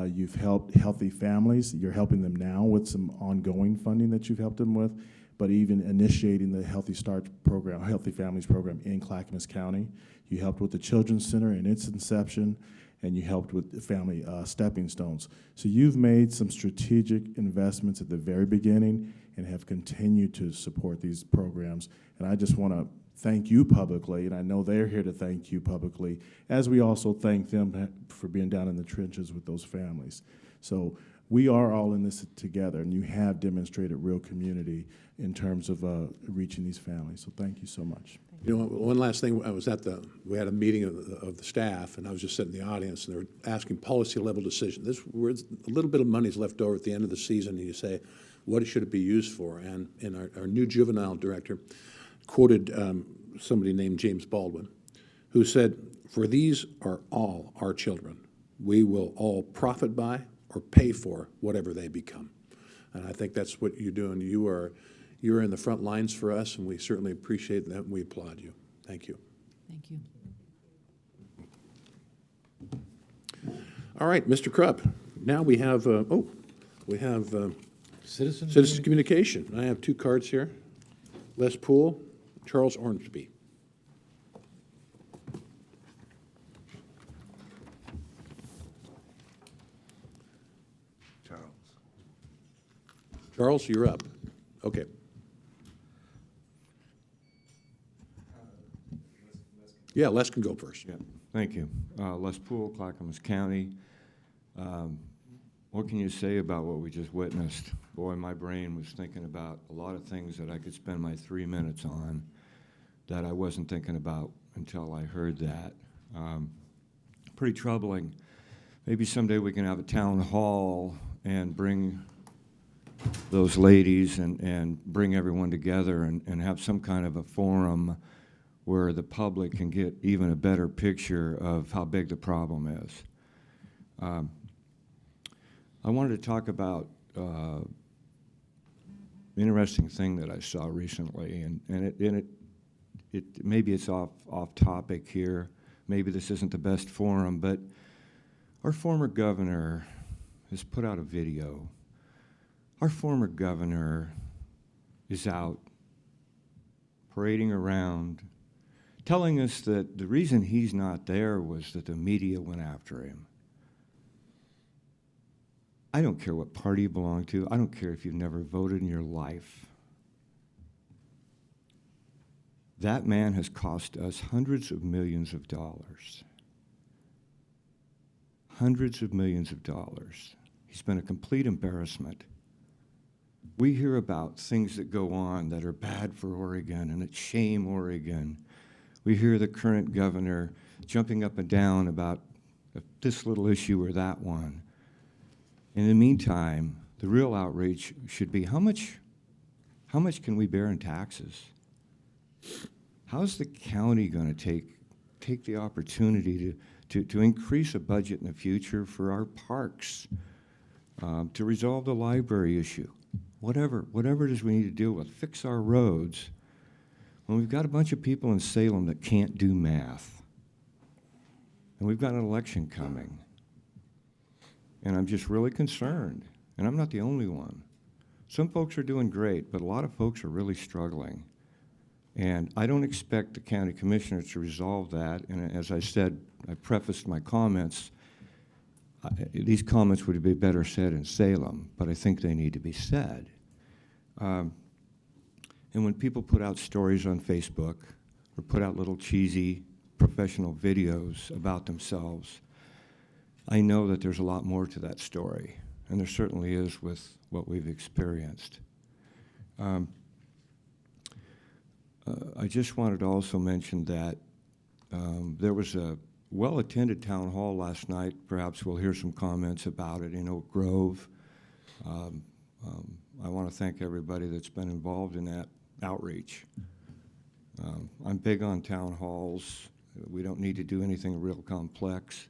You've helped healthy families. You're helping them now with some ongoing funding that you've helped them with, but even initiating the Healthy Start program, Healthy Families program in Clackamas County. You helped with the Children's Center in its inception, and you helped with the Family Stepping Stones. So you've made some strategic investments at the very beginning and have continued to support these programs. And I just want to thank you publicly, and I know they're here to thank you publicly, as we also thank them for being down in the trenches with those families. So we are all in this together, and you have demonstrated real community in terms of reaching these families. So thank you so much. You know, one last thing, we had a meeting of the staff, and I was just sitting in the audience, and they were asking policy level decisions. A little bit of money's left over at the end of the season, and you say, what should it be used for? And our new juvenile director quoted somebody named James Baldwin, who said, for these are all our children. We will all profit by or pay for whatever they become. And I think that's what you're doing. You're in the front lines for us, and we certainly appreciate that, and we applaud you. Thank you. Thank you. All right, Mr. Krupp. Now we have Citizen communication. I have 2 cards here. Les Poole, Charles Ormsby. Charles, you're up. Okay. Yeah, Les can go first. Yeah, thank you. Les Poole, Clackamas County. What can you say about what we just witnessed? Boy, my brain was thinking about a lot of things that I could spend my 3 minutes on that I wasn't thinking about until I heard that. Pretty troubling. Maybe someday we can have a town hall and bring those ladies and bring everyone together and have some kind of a forum where the public can get even a better picture of how big the problem is. I wanted to talk about interesting thing that I saw recently, and it maybe it's off topic here. Maybe this isn't the best forum, but our former governor has put out a video. Our former governor is out parading around, telling us that the reason he's not there was that the media went after him. I don't care what party you belong to. I don't care if you've never voted in your life. That man has cost us hundreds of millions of dollars. Hundreds of millions of dollars. He's been a complete embarrassment. We hear about things that go on that are bad for Oregon and that shame Oregon. We hear the current governor jumping up and down about this little issue or that one. In the meantime, the real outrage should be how much can we bear in taxes? How's the county going to take the opportunity to increase a budget in the future for our parks, to resolve the library issue, whatever it is we need to deal with, fix our roads, when we've got a bunch of people in Salem that can't do math, and we've got an election coming. And I'm just really concerned, and I'm not the only one. Some folks are doing great, but a lot of folks are really struggling. And I don't expect the county commissioners to resolve that. And as I said, I prefaced my comments, these comments would be better said in Salem, but I think they need to be said. And when people put out stories on Facebook or put out little cheesy professional videos about themselves, I know that there's a lot more to that story, and there certainly is with what we've experienced. I just wanted to also mention that there was a well-attended town hall last night. Perhaps we'll hear some comments about it in Oak Grove. I want to thank everybody that's been involved in that outreach. I'm big on town halls. We don't need to do anything real complex.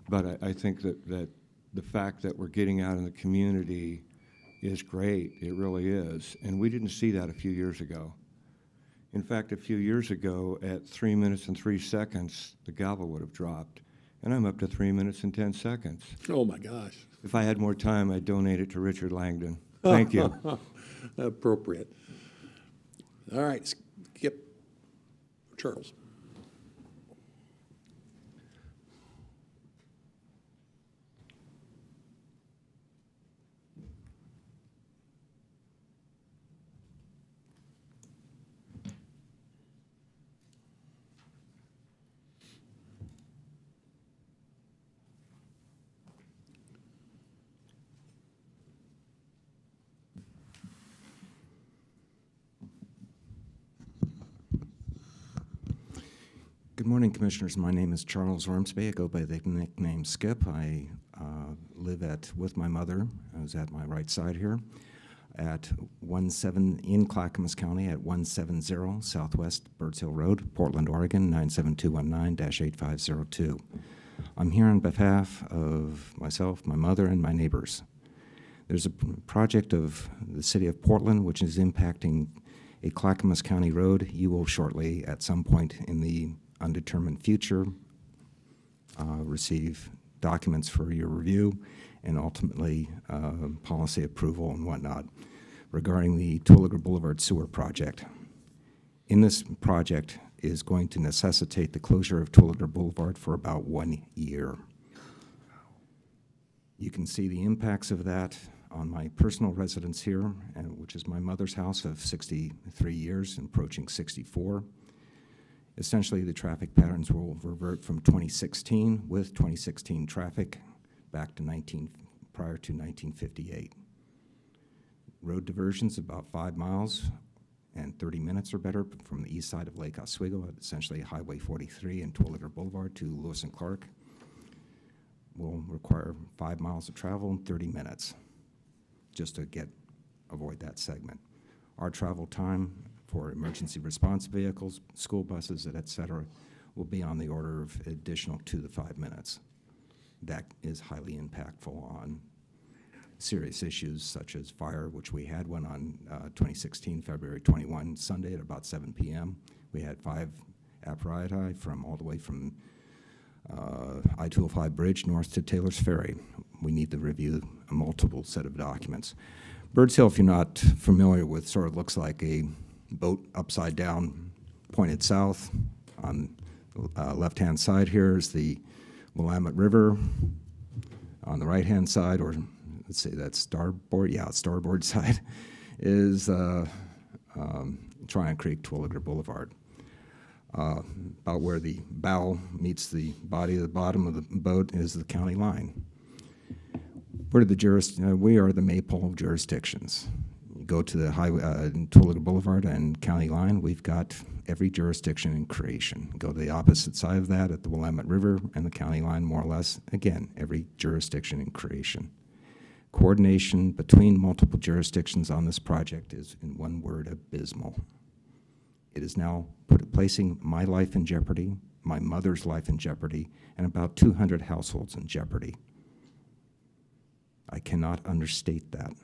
But I think that the fact that we're getting out in the community is great. It really is. And we didn't see that a few years ago. In fact, a few years ago, at 3 minutes and 3 seconds, the gavel would have dropped. And I'm up to 3 minutes and 10 seconds. Oh, my gosh. If I had more time, I'd donate it to Richard Langdon. Thank you. Appropriate. All right, Skip. Charles. Good morning, Commissioners. My name is Charles Ormsby. I go by the nickname Skip. I live with my mother, who's at my right side here, at 17 in Clackamas County at 170 Southwest Birds Hill Road, Portland, Oregon, 97219-8502. I'm here on behalf of myself, my mother, and my neighbors. There's a project of the city of Portland which is impacting a Clackamas County road. You will shortly, at some point in the undetermined future, receive documents for your review and ultimately policy approval and whatnot regarding the Terwilliger Boulevard sewer project. In this project is going to necessitate the closure of Terwilliger Boulevard for about 1 year. You can see the impacts of that on my personal residence here, which is my mother's house of 63 years, approaching 64. Essentially, the traffic patterns will revert from 2016 with 2016 traffic back to prior to 1958. Road diversions about 5 miles and 30 minutes or better from the east side of Lake Oswego, essentially Highway 43 and Twilliger Boulevard to Lewis and Clark, will require 5 miles of travel in 30 minutes just to avoid that segment. Our travel time for emergency response vehicles, school buses, et cetera, will be on the order of additional 2 to 5 minutes. That is highly impactful on serious issues such as fire, which we had one on 2016, February 21, Sunday at about 7 p.m. We had 5 apparati from all the way from I-205 bridge north to Taylor's Ferry. We need to review a multiple set of documents. Birds Hill, if you're not familiar with, sort of looks like a boat upside down, pointed south. On the left-hand side here is the Willamette River. On the right-hand side, or let's say that's starboard, yeah, starboard side, is Tryon Creek, Twilliger Boulevard. About where the bow meets the body of the bottom of the boat is the county line. We are the maypole of jurisdictions. You go to the highway, Twilliger Boulevard and county line, we've got every jurisdiction in creation. Go to the opposite side of that at the Willamette River and the county line, more or less, again, every jurisdiction in creation. Coordination between multiple jurisdictions on this project is, in one word, abysmal. It is now placing my life in jeopardy, my mother's life in jeopardy, and about 200 households in jeopardy. I cannot understate that.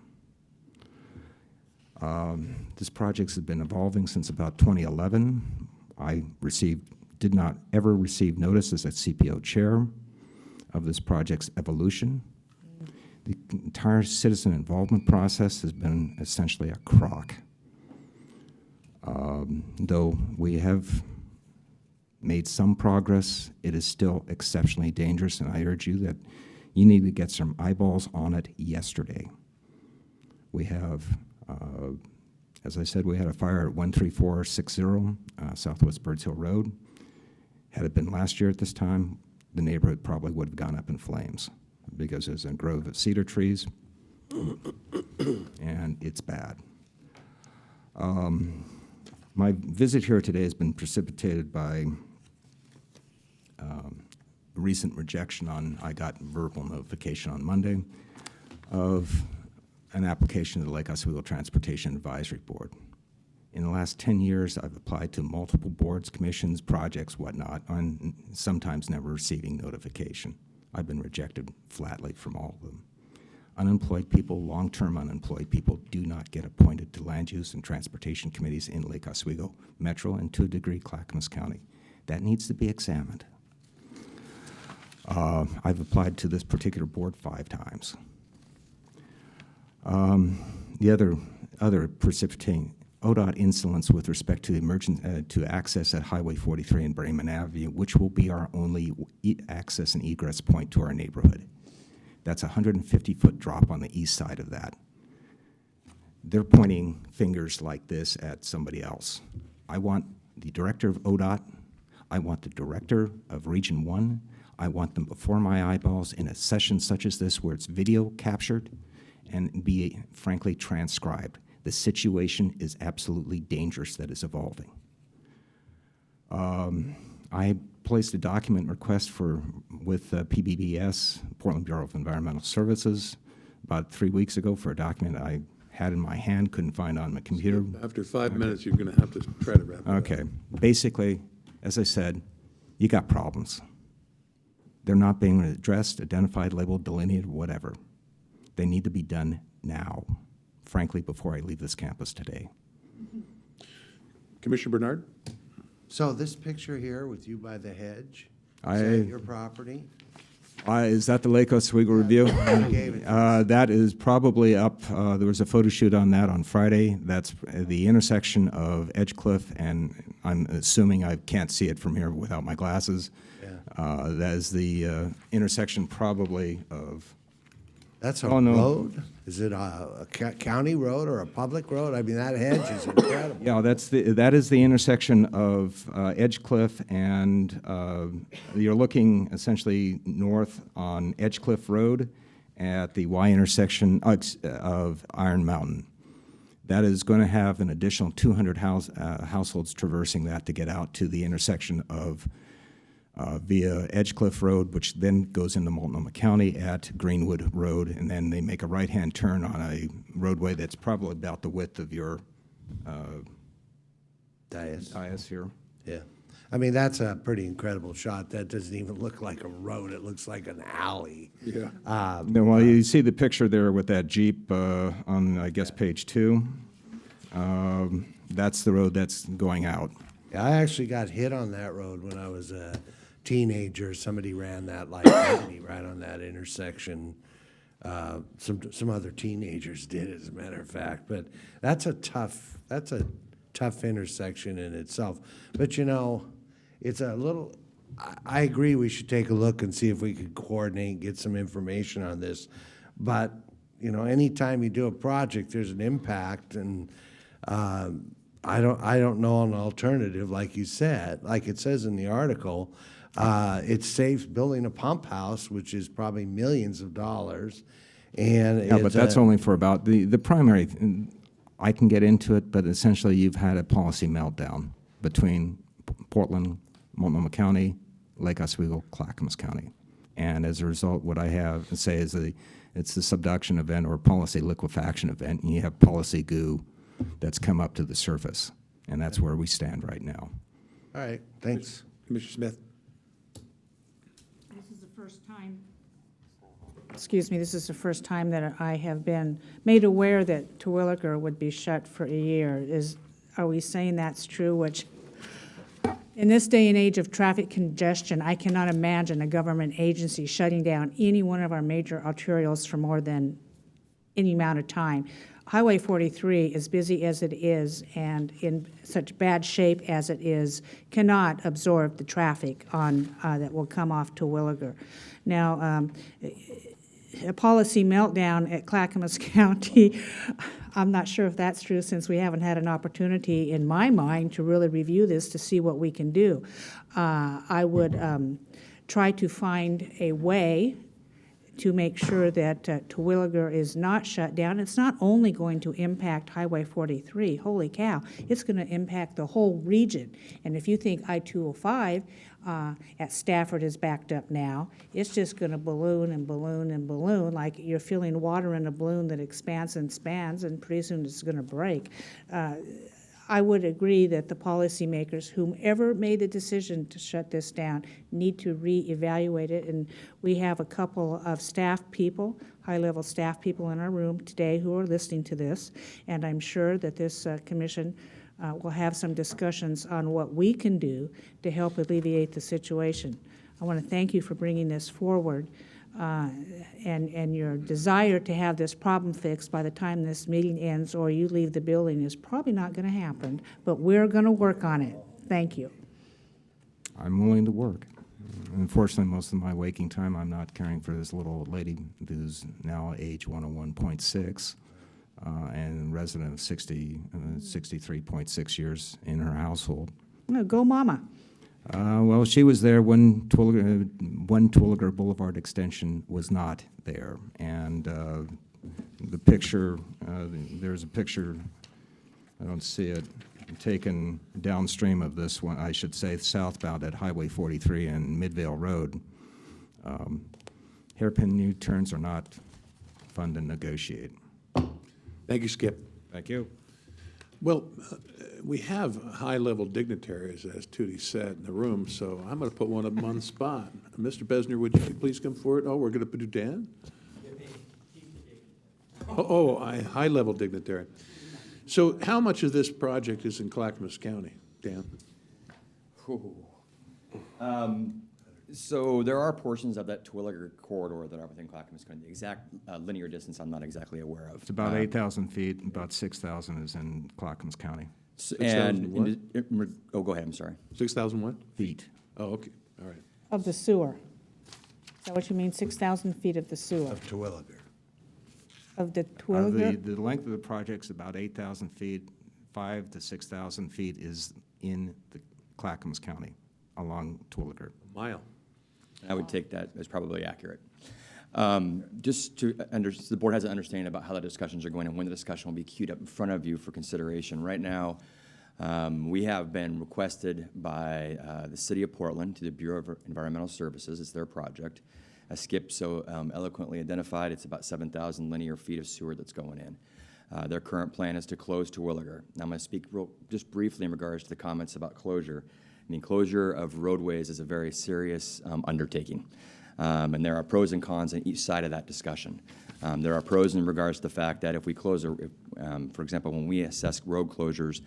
This project has been evolving since about 2011. I did not ever receive notice as a CPO chair of this project's evolution. The entire citizen involvement process has been essentially a crock. Though we have made some progress, it is still exceptionally dangerous, and I urge you that you need to get some eyeballs on it yesterday. We have, as I said, we had a fire at 13460 Southwest Birds Hill Road. Had it been last year at this time, the neighborhood probably would have gone up in flames because there's a grove of cedar trees, and it's bad. My visit here today has been precipitated by recent rejection I got verbal notification on Monday of an application to the Lake Oswego Transportation Advisory Board. In the last 10 years, I've applied to multiple boards, commissions, projects, whatnot, and sometimes never receiving notification. I've been rejected flatly from all of them. Unemployed people, long-term unemployed people, do not get appointed to land use and transportation committees in Lake Oswego Metro and, to a degree, Clackamas County. That needs to be examined. I've applied to this particular board 5 times. The other precipitating ODOT insolence with respect to to access at Highway 43 and Boderman Avenue, which will be our only access and egress point to our neighborhood. That's a 150-foot drop on the east side of that. They're pointing fingers like this at somebody else. I want the director of ODOT. I want the director of Region 1. I want them before my eyeballs in a session such as this where it's video captured and be, frankly, transcribed. The situation is absolutely dangerous that is evolving. I placed a document request with PBBS, Portland Bureau of Environmental Services, about 3 weeks ago for a document I had in my hand, couldn't find on my computer. After 5 minutes, you're going to have to try to wrap it up. Okay. Basically, as I said, you got problems. They're not being addressed, identified, labeled, delineated, whatever. They need to be done now, frankly, before I leave this campus today. Commissioner Bernard? So this picture here with you by the hedge, is that your property? Is that the Lake Oswego Review? Gave it to That is probably up. There was a photo shoot on that on Friday. That's the intersection of Edgecliff, and I'm assuming I can't see it from here without my glasses. Yeah. That is the intersection probably of... That's a Oh, no. road? Is it a county road or a public road? I mean, that hedge is incredible. Yeah, that is the intersection of Edgecliff, and you're looking essentially north on Edgecliff Road, at the Y intersection of Iron Mountain. That is going to have an additional 200 households traversing that to get out to the intersection of via Edgecliff Road, which then goes into Multnomah County at Greenwood Road, and then they make a right-hand turn on a roadway that's probably about the width of your dais here. Yeah. I mean, that's a pretty incredible shot. That doesn't even look like a road. It looks like an alley. Yeah. Now, well, you see the picture there with that Jeep on, I guess, page 2. That's the road that's going out. Yeah, I actually got hit on that road when I was a teenager. Somebody ran that like me right on that intersection. Some other teenagers did, as a matter of fact. But that's a tough intersection in itself. But you know, it's a little. I agree. We should take a look and see if we could coordinate, get some information on this. But you know, anytime you do a project, there's an impact, and I don't know an alternative, like you said, like it says in the article. It saves building a pump house, which is probably millions of dollars, and Yeah, but that's only for about the primary. I can get into it, but essentially you've had a policy meltdown between Portland, Multnomah County, Lake Oswego, Clackamas County. And as a result, what I have to say is it's the subduction event or policy liquefaction event, and you have policy goo that's come up to the surface. And that's where we stand right now. All right, thanks. Commissioner Smith? This is the first time. Excuse me, this is the first time that I have been made aware that Terwilliger would be shut for a year. Are we saying that's true? Which, in this day and age of traffic congestion, I cannot imagine a government agency shutting down any one of our major arterials for more than any amount of time. Highway 43, as busy as it is and in such bad shape as it is, cannot absorb the traffic on that will come off Terwilliger. Now, a policy meltdown at Clackamas County, I'm not sure if that's true, since we haven't had an opportunity, in my mind, to really review this to see what we can do. I would try to find a way to make sure that Terwilliger is not shut down. It's not only going to impact Highway 43, holy cow, it's going to impact the whole region. And if you think I-205 at Stafford is backed up now, it's just going to balloon and balloon and balloon, like you're filling water in a balloon that expands and expands, and pretty soon it's going to break. I would agree that the policymakers, whomever made the decision to shut this down, need to reevaluate it. And we have a couple of staff people, high-level staff people in our room today who are listening to this, and I'm sure that this commission will have some discussions on what we can do to help alleviate the situation. I want to thank you for bringing this forward. And your desire to have this problem fixed by the time this meeting ends or you leave the building is probably not going to happen, but we're going to work on it. Thank you. I'm willing to work. Unfortunately, most of my waking time, I'm not caring for this little old lady who's now age 101.6 and resident of 63.6 years in her household. Go Mama. Well, she was there when Terwilliger Boulevard extension was not there. And the picture, there's a picture, I don't see it, taken downstream of this one, I should say southbound at Highway 43 and Midvale Road. Hairpin U-turns are not fun to negotiate. Thank you, Skip. Thank you. Well, we have high-level dignitaries, as Tootie said, in the room, so I'm going to put one of them on the spot. Mr. Besner, would you please come forward? Oh, we're going to do Dan? High-level dignitary. So how much of this project is in Clackamas County, Dan? So there are portions of that Terwilliger corridor that are within Clackamas County. The exact linear distance I'm not exactly aware of. It's about 8,000 feet, about 6,000 is in Clackamas County. So, 6,000 oh, go ahead, I'm sorry. 6,000 what? Feet. Oh, okay, all right. Of the sewer. Is that what you mean, 6,000 feet of the sewer? Of Terwilliger. Of the Terwilliger? The length of the project's about 8,000 feet. 5,000 to 6,000 feet is in the Clackamas County along Terwilliger. Mile. I would take that as probably accurate. Just to the board has an understanding about how the discussions are going and when the discussion will be queued up in front of you for consideration. Right now, we have been requested by the City of Portland to the Bureau of Environmental Services. It's their project. As Skip so eloquently identified, it's about 7,000 linear feet of sewer that's going in. Their current plan is to close Terwilliger. Now, I'm going to speak just briefly in regards to the comments about closure. I mean, closure of roadways is a very serious undertaking. And there are pros and cons on each side of that discussion. There are pros in regards to the fact that if we close, for example, when we assess road closures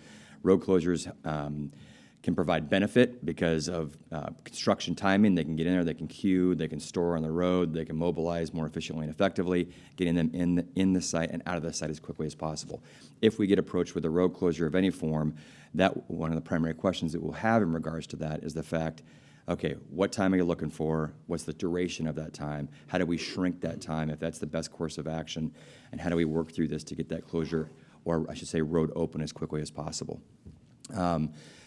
can provide benefit because of construction timing. They can get in there, they can queue, they can store on the road, they can mobilize more efficiently and effectively, getting them in the site and out of the site as quickly as possible. If we get approached with a road closure of any form, that one of the primary questions that we'll have in regards to that is the fact, okay, what time are you looking for? What's the duration of that time? How do we shrink that time if that's the best course of action? And how do we work through this to get that closure, or I should say road open as quickly as possible?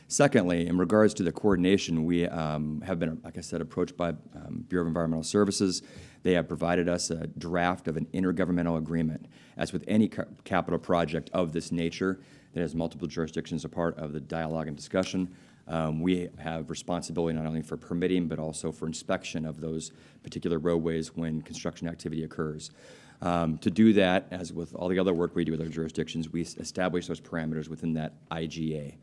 Secondly, in regards to the coordination, we have been, like I said, approached by Bureau of Environmental Services. They have provided us a draft of an intergovernmental agreement. As with any capital project of this nature that has multiple jurisdictions a part of the dialogue and discussion, we have responsibility not only for permitting but also for inspection of those particular roadways when construction activity occurs. To do that, as with all the other work we do with our jurisdictions, we establish those parameters within that IGA.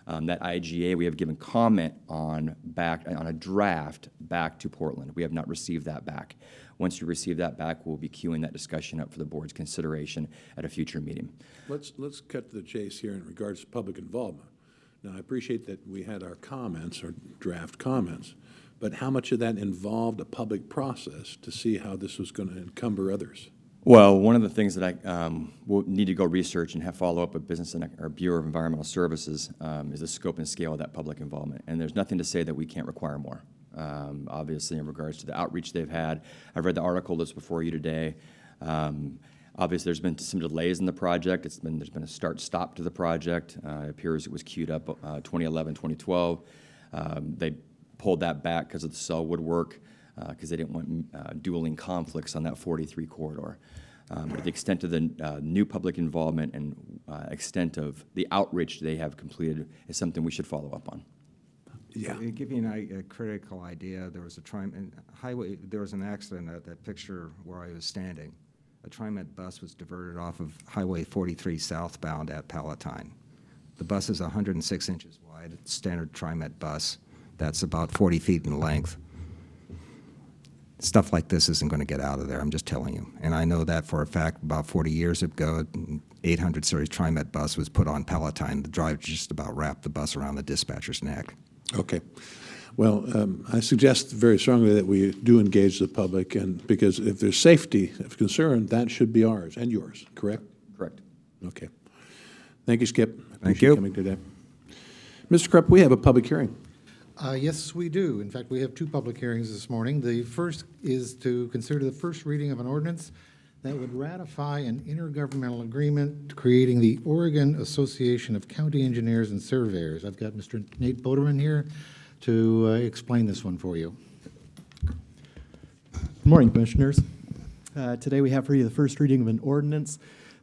That IGA, we have given comment on a draft back to Portland. We have not received that back. Once we receive that back, we'll be queuing that discussion up for the board's consideration at a future meeting. Let's cut to the chase here in regards to public involvement. Now, I appreciate that we had our comments, our draft comments, but how much of that involved a public process to see how this was going to encumber others? Well, one of the things that I will need to go research and have follow up with Business and our Bureau of Environmental Services is the scope and scale of that public involvement. And there's nothing to say that we can't require more. Obviously, in regards to the outreach they've had, I've read the article that's before you today. Obviously, there's been some delays in the project. there's been a start-stop to the project. It appears it was queued up 2011, 2012. They pulled that back because of the cell woodwork, because they didn't want dueling conflicts on that 43 corridor. But the extent of the new public involvement and extent of the outreach they have completed is something we should follow up on. Yeah. To give you a critical idea, there was there was an accident at that picture where I was standing. A TriMet bus was diverted off of Highway 43 southbound at Palatine. The bus is 106 inches wide. It's a standard TriMet bus. That's about 40 feet in length. Stuff like this isn't going to get out of there, I'm just telling you. And I know that for a fact. About 40 years ago, 800 series TriMet bus was put on Palatine. The driver just about wrapped the bus around the dispatcher's neck. Okay. Well, I suggest very strongly that we do engage the public, and because if there's safety of concern, that should be ours and yours, correct? Correct. Okay. Thank you, Skip. Thank Appreciate you. coming today. Mr. Krupp, we have a public hearing. Yes, we do. In fact, we have two public hearings this morning. The first is to consider the first reading of an ordinance that would ratify an intergovernmental agreement creating the Oregon Association of County Engineers and Surveyors. I've got Mr. Nate Boderman here to explain this one for you. Good morning, Commissioners. Today we have for you the first reading of an ordinance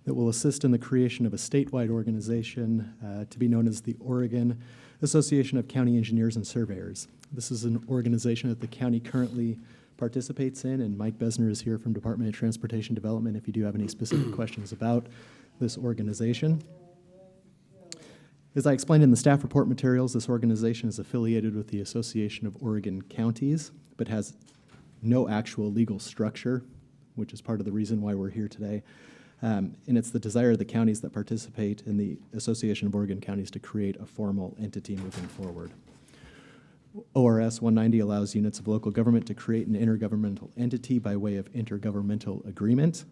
that will assist in the creation of a statewide organization to be known as the Oregon Association of County Engineers and Surveyors. This is an organization that the county currently participates in, and Mike Besner is here from Department of Transportation Development if you do have any specific questions about this organization. As I explained in the staff report materials, this organization is affiliated with the Association of Oregon Counties, but has no actual legal structure, which is part of the reason why we're here today. And it's the desire of the counties that participate in the Association of Oregon Counties to create a formal entity moving forward. ORS 190 allows units of local government to create an intergovernmental entity by way of intergovernmental agreement.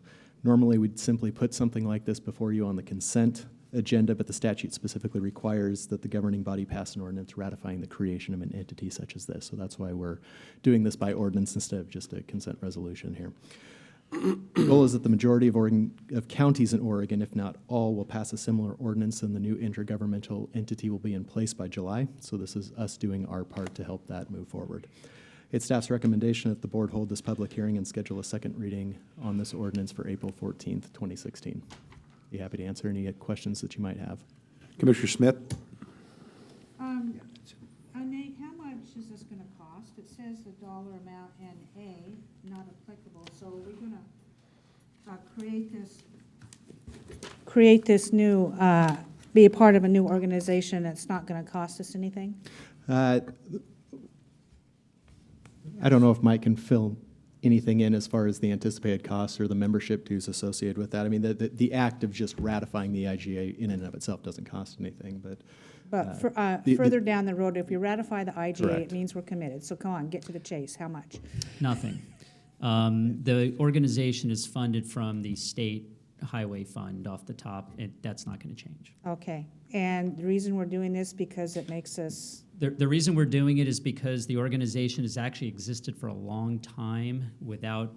Normally, we'd simply put something like this before you on the consent agenda, but the statute specifically requires that the governing body pass an ordinance ratifying the creation of an entity such as this. So that's why we're doing this by ordinance instead of just a consent resolution here. The goal is that the majority of counties in Oregon, if not all, will pass a similar ordinance, and the new intergovernmental entity will be in place by July. So this is us doing our part to help that move forward. It's staff's recommendation that the board hold this public hearing and schedule a second reading on this ordinance for April 14th, 2016. Be happy to answer any questions that you might have. Commissioner Smith? Nate, how much is this gonna cost? It says the dollar amount and A, not applicable, so are we gonna create this new, be a part of a new organization that's not gonna cost us anything? I don't know if Mike can fill anything in as far as the anticipated costs or the membership dues associated with that. I mean, the act of just ratifying the IGA in and of itself doesn't cost anything, but. But the- further down the road, if you ratify the IGA, Correct. it means we're committed. So come on, get to the chase. How much? Nothing. The organization is funded from the state highway fund off the top. That's not going to change. Okay. And the reason we're doing this, because it makes us, The reason we're doing it is because the organization has actually existed for a long time without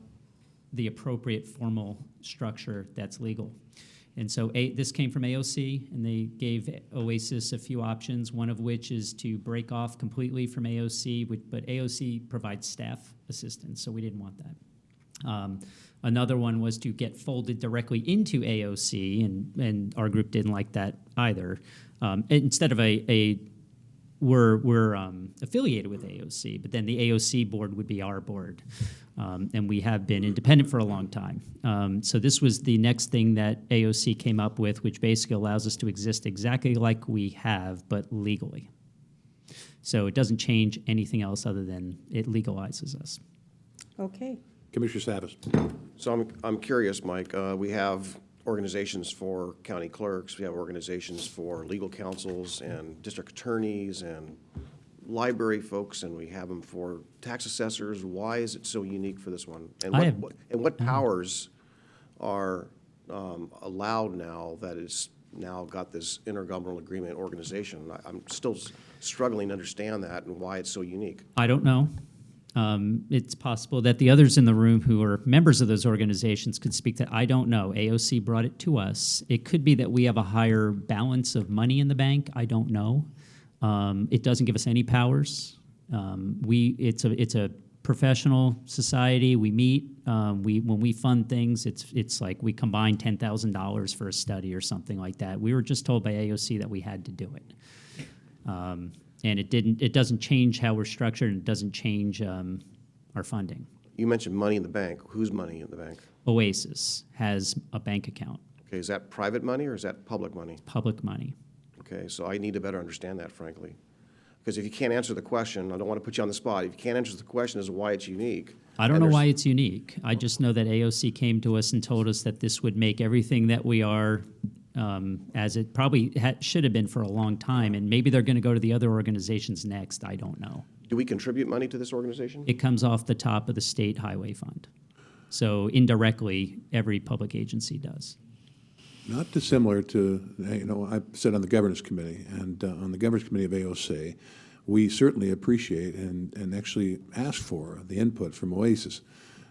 the appropriate formal structure that's legal. And so this came from AOC, and they gave OASIS a few options, one of which is to break off completely from AOC, but AOC provides staff assistance, so we didn't want that. Another one was to get folded directly into AOC, and our group didn't like that either. Instead of we're affiliated with AOC, but then the AOC board would be our board. And we have been independent for a long time. So this was the next thing that AOC came up with, which basically allows us to exist exactly like we have, but legally. So it doesn't change anything else other than it legalizes us. okay. Commissioner Savas? So I'm curious, Mike, we have organizations for county clerks, we have organizations for legal counsels and district attorneys and library folks, and we have them for tax assessors. Why is it so unique for this one? And what powers are allowed now that it's now got this intergovernmental agreement organization? I'm still struggling to understand that and why it's so unique. I don't know. It's possible that the others in the room who are members of those organizations could speak to. I don't know. AOC brought it to us. It could be that we have a higher balance of money in the bank. I don't know. It doesn't give us any powers. It's a professional society. We meet. When we fund things, it's like we combine $10,000 for a study or something like that. We were just told by AOC that we had to do it. And it doesn't change how we're structured, and it doesn't change our funding. You mentioned money in the bank. Whose money in the bank? OASIS has a bank account, Okay, is that private money or is that public money? public money. Okay, so I need to better understand that, frankly. Because if you can't answer the question, I don't want to put you on the spot. If you can't answer the question as to why it's unique. I don't and know there's- why it's unique. I just know that AOC came to us and told us that this would make everything that we are, as it probably should have been for a long time, and maybe they're going to go to the other organizations next. I don't know. Do we contribute money to this organization? It comes off the top of the state highway fund. So indirectly, every public agency does. Not dissimilar to, I sit on the governance committee, and on the governance committee of AOC, we certainly appreciate and actually ask for the input from OASIS.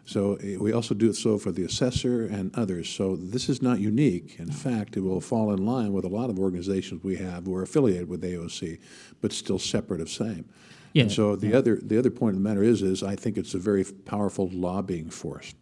So we also do it so for the assessor and others. So this is not unique. In fact, it will fall in line with a lot of organizations we have who are affiliated with AOC, but still separate of same. Yeah, And so the other point of the matter is I think it's a very powerful lobbying force,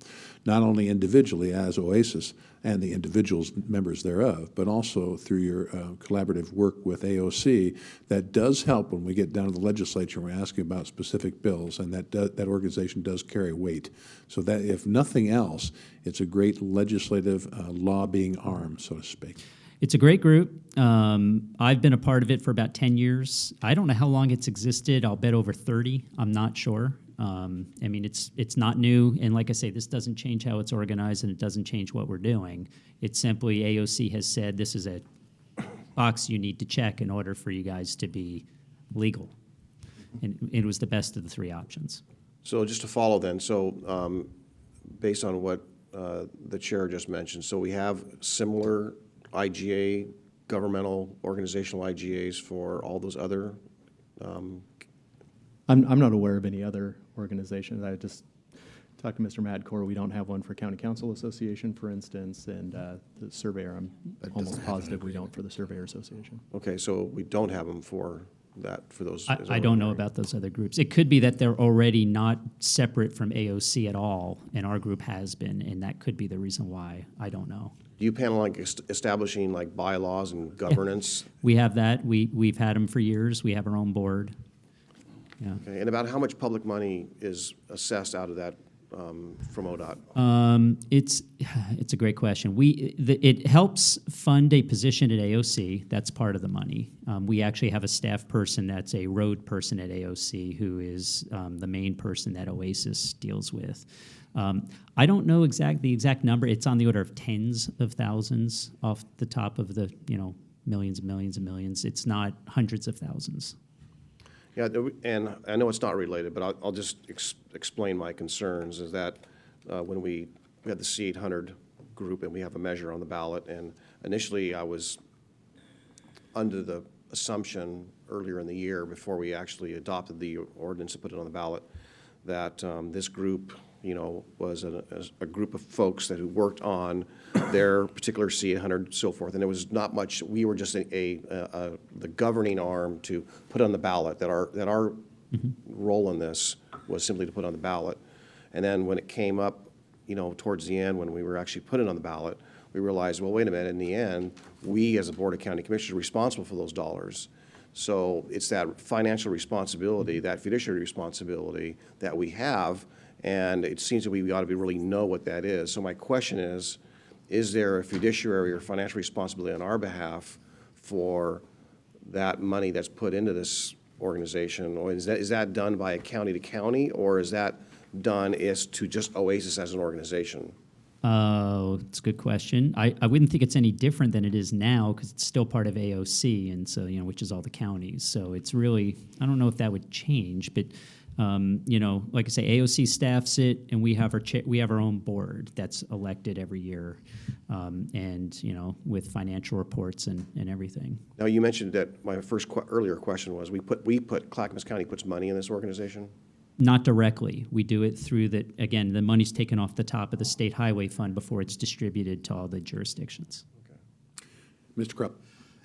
not only individually as OASIS and the individuals members thereof, but also through your collaborative work with AOC that does help when we get down to the legislature and we're asking about specific bills, and that organization does carry weight. So that if nothing else, it's a great legislative lobbying arm, so to speak. It's a great group. I've been a part of it for about 10 years. I don't know how long it's existed. I'll bet over 30. I'm not sure. I mean, it's not new. And like I say, this doesn't change how it's organized, and it doesn't change what we're doing. It's simply AOC has said this is a box you need to check in order for you guys to be legal. And it was the best of the three options. So just to follow then, so based on what the chair just mentioned, so we have similar IGA, governmental organizational IGAs for all those other? I'm not aware of any other organizations. I just talked to Mr. Madcore. We don't have one for County Counsel Association, for instance, and the Surveyor, I'm almost positive we don't for the Surveyor Association. Okay, so we don't have them for that for those? I don't know about those other groups. It could be that they're already not separate from AOC at all, and our group has been, and that could be the reason why. I don't know. Do you plan on like establishing like bylaws and governance? We have that. We've had them for years. We have our own board. Yeah. Okay, and about how much public money is assessed out of that from ODOT? It's a great question. It helps fund a position at AOC. That's part of the money. We actually have a staff person that's a road person at AOC who is the main person that Oasis deals with. I don't know the exact number. It's on the order of tens of thousands off the top of the millions and millions and millions. It's not hundreds of thousands. Yeah, and I know it's not related, but I'll just explain my concerns, is that when we had the C800 group and we have a measure on the ballot, and initially I was under the assumption earlier in the year, before we actually adopted the ordinance and put it on the ballot, that this group, was a group of folks that had worked on their particular C800, so forth, and there was not much. We were just the governing arm to put on the ballot. That our role in this was simply to put on the ballot, and then when it came up, towards the end, when we were actually putting it on the ballot, we realized, well, wait a minute. In the end, we as a Board of County Commissioners are responsible for those dollars. So it's that financial responsibility, that fiduciary responsibility that we have. And it seems that we ought to really know what that is. So my question is there a fiduciary or financial responsibility on our behalf for that money that's put into this organization? Or is that done by a county to county, or is that done to just Oasis as an organization? Oh, that's a good question. I wouldn't think it's any different than it is now, because it's still part of AOC, and so, which is all the counties. So it's really, I don't know if that would change, but like I say, AOC staffs it, and we have our own board that's elected every year, and with financial reports and everything. Now, you mentioned that my first earlier question was Clackamas County puts money in this organization? Not directly. We do it through the money's taken off the top of the state highway fund before it's distributed to all the jurisdictions. Okay. Mr. Krupp.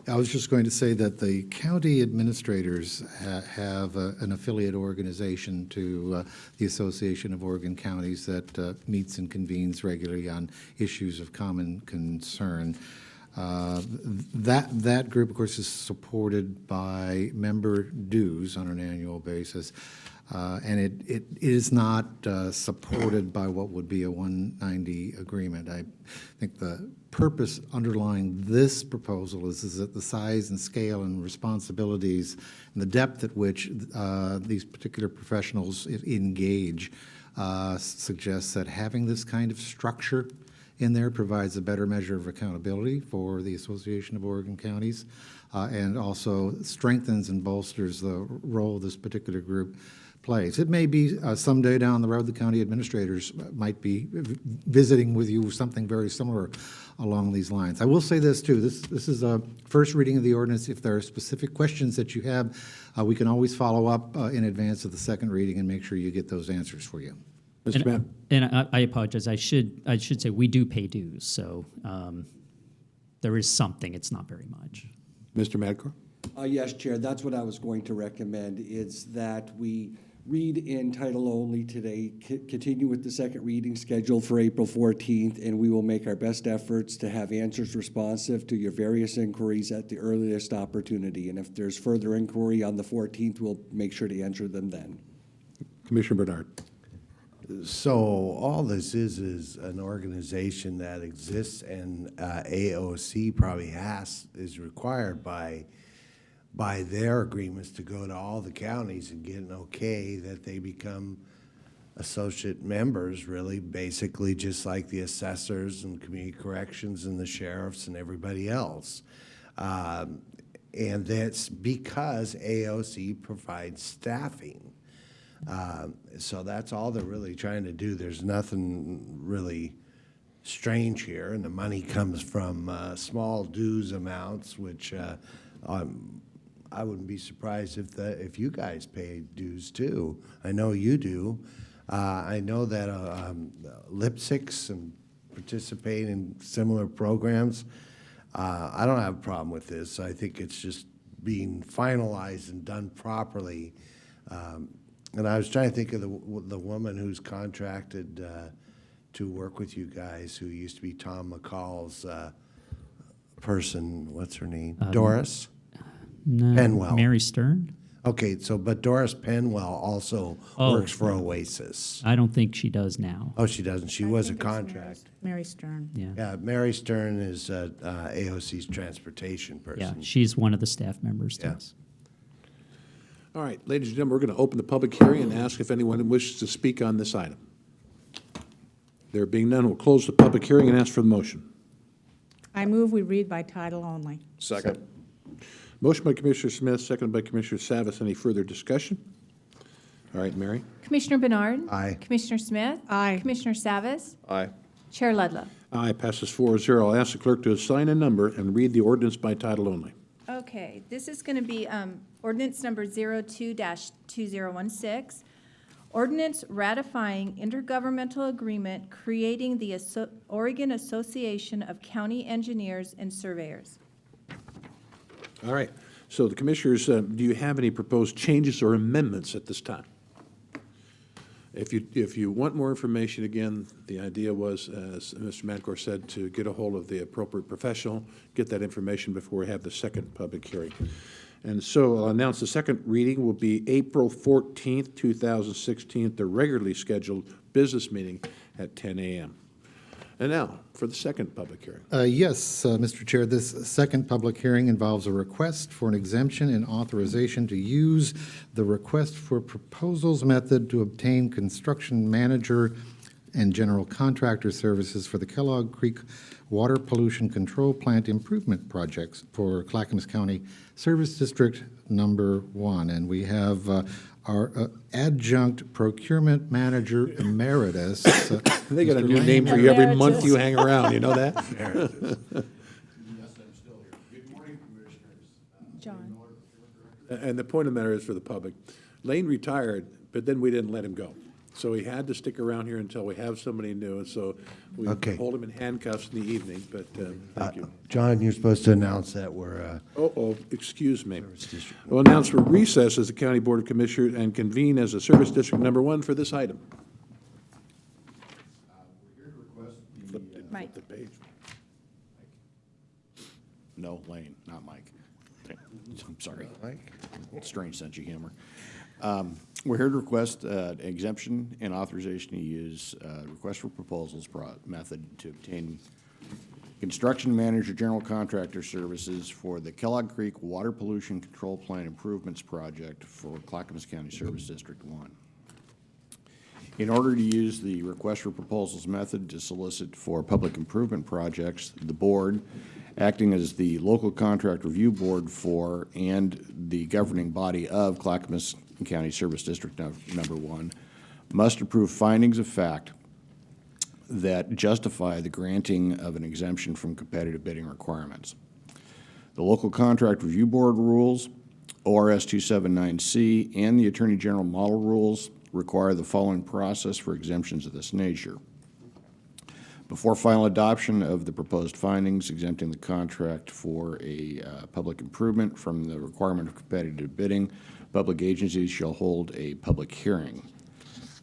I was just going to say that the county administrators have an affiliate organization to the Association of Oregon Counties that meets and convenes regularly on issues of common concern. That group, of course, is supported by member dues on an annual basis. And it is not supported by what would be a 190 agreement. I think the purpose underlying this proposal is that the size and scale and responsibilities and the depth at which these particular professionals engage suggests that having this kind of structure in there provides a better measure of accountability for the Association of Oregon Counties, and also strengthens and bolsters the role this particular group plays. It may be someday down the road the county administrators might be visiting with you something very similar along these lines. I will say this too, this is a first reading of the ordinance. If there are specific questions that you have, we can always follow up in advance of the second reading and make sure you get those answers for you. Mr. Matt. And I apologize. I should say we do pay dues, so there is something. It's not very much. Mr. Madcore. Yes, Chair. That's what I was going to recommend, is that we read in title only today, continue with the second reading scheduled for April 14th, and we will make our best efforts to have answers responsive to your various inquiries at the earliest opportunity. And if there's further inquiry on the 14th, we'll make sure to answer them then. Commissioner Bernard. So all this is an organization that exists, and AOC probably is required by their agreements to go to all the counties and get an okay that they become associate members, really, basically just like the assessors and community corrections and the sheriffs and everybody else. And that's because AOC provides staffing. So that's all they're really trying to do. There's nothing really strange here, and the money comes from small dues amounts, which I wouldn't be surprised if you guys pay dues too. I know you do. I know that Lipsticks and participate in similar programs. I don't have a problem with this. I think it's just being finalized and done properly. And I was trying to think of the woman who's contracted to work with you guys, who used to be Tom McCall's person. What's her name? Doris No, Penwell. Mary Stern? Okay, so but Doris Penwell also works for Oasis. I don't think she does now. Oh, she doesn't. She I was a think it's contract. Mary Stern. Yeah. Yeah, Mary Stern is AOC's transportation Yeah, person. she's one of the staff members. Yeah. Yes. All right, ladies and gentlemen, we're going to open the public hearing and ask if anyone wishes to speak on this item. There being none, we'll close the public hearing and ask for the motion. I move we read by title only. Second. Motion by Commissioner Smith, seconded by Commissioner Savas. Any further discussion? All right, Mary? Commissioner Bernard. Aye. Commissioner Smith. Aye. Commissioner Savas. Aye. Chair Ludlow. Aye, passes 4-0. I'll ask the clerk to assign a number and read the ordinance by title only. Okay, this is going to be ordinance number 02-2016. Ordinance ratifying intergovernmental agreement creating the Oregon Association of County Engineers and Surveyors. All right, so the commissioners, do you have any proposed changes or amendments at this time? If you want more information, again, the idea was, as Mr. Mancor said, to get a hold of the appropriate professional, get that information before we have the second public hearing. And so I'll announce the second reading will be April 14th, 2016, the regularly scheduled business meeting at 10 a.m. And now, for the second public hearing. Yes, Mr. Chair, this second public hearing involves a request for an exemption and authorization to use the request for proposals method to obtain construction manager and general contractor services for the Kellogg Creek Water Pollution Control Plant Improvement Projects for Clackamas County Service District Number 1. And we have our adjunct procurement manager emeritus. They got a Mr. new Lane. name for you every month you hang around, you know that? John. And the point of the matter is for the public, Lane retired, but then we didn't let him go. So he had to stick around here until we have somebody new, and so we Okay. hold him in handcuffs in the evening, but thank you. John, you're supposed to announce that we're, Excuse me. We'll announce for recess as the County Board of Commissioners and convene as a Service District Number 1 for this item. Mike. The page. No, Lane, not Mike. Okay. I'm sorry. Mike? Strange sense of humor. We're here to request exemption and authorization to use request for proposals method to obtain construction manager general contractor services for the Kellogg Creek Water Pollution Control Plant Improvements Project for Clackamas County Service District 1. In order to use the request for proposals method to solicit for public improvement projects, the board, acting as the local contract review board for and the governing body of Clackamas County Service District Number 1, must approve findings of fact that justify the granting of an exemption from competitive bidding requirements. The local contract review board rules, ORS 279C, and the Attorney General model rules require the following process for exemptions of this nature. Before final adoption of the proposed findings exempting the contract for a public improvement from the requirement of competitive bidding, public agencies shall hold a public hearing.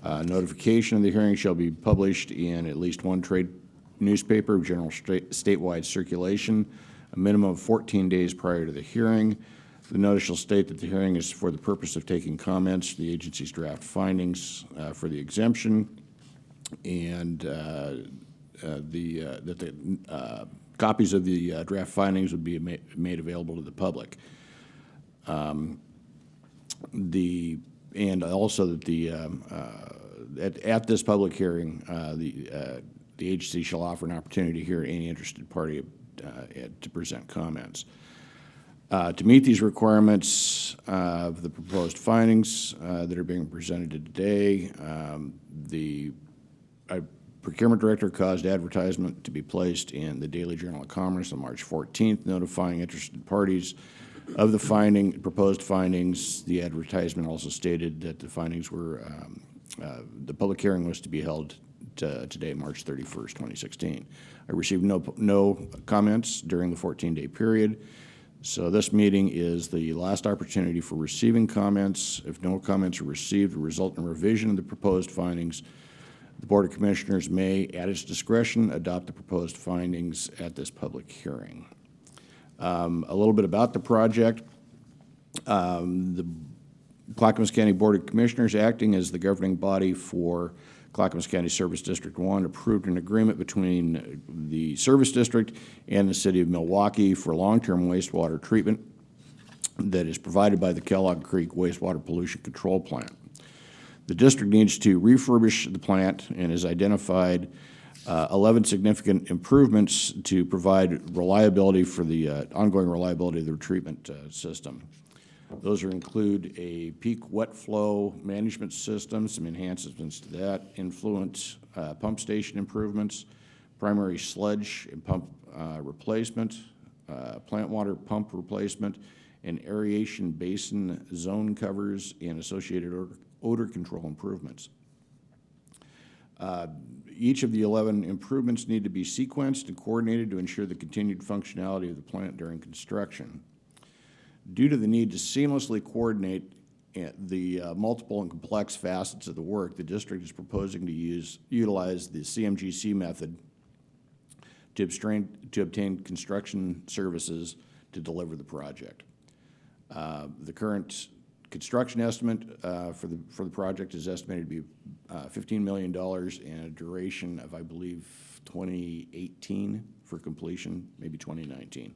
Notification of the hearing shall be published in at least one trade newspaper of general statewide circulation, a minimum of 14 days prior to the hearing. The notice shall state that the hearing is for the purpose of taking comments to the agency's draft findings for the exemption, and copies of the draft findings would be made available to the public. And also that at this public hearing, the agency shall offer an opportunity to hear any interested party to present comments. To meet these requirements of the proposed findings that are being presented today, the Procurement Director caused advertisement to be placed in the Daily Journal of Commerce on March 14th, notifying interested parties of the proposed findings. The advertisement also stated that the findings were, the public hearing was to be held today, March 31st, 2016. I received no comments during the 14-day period. So this meeting is the last opportunity for receiving comments. If no comments are received, it will result in revision of the proposed findings. The Board of Commissioners may, at its discretion, adopt the proposed findings at this public hearing. A little bit about the project. The Clackamas County Board of Commissioners, acting as the governing body for Clackamas County Service District 1, approved an agreement between the Service District and the City of Milwaukee for long-term wastewater treatment that is provided by the Kellogg Creek Wastewater Pollution Control Plant. The district needs to refurbish the plant and has identified 11 significant improvements to provide reliability for the ongoing reliability of the treatment system. Those include a peak wet flow management system, some enhancements to that, influent pump station improvements, primary sludge and pump replacement, plant water pump replacement, and aeration basin zone covers and associated odor control improvements. Each of the 11 improvements need to be sequenced and coordinated to ensure the continued functionality of the plant during construction. Due to the need to seamlessly coordinate the multiple and complex facets of the work, the district is proposing to utilize the CMGC method to obtain construction services to deliver the project. The current construction estimate for the project is estimated to be $15 million and a duration of, I believe, 2018 for completion, maybe 2019.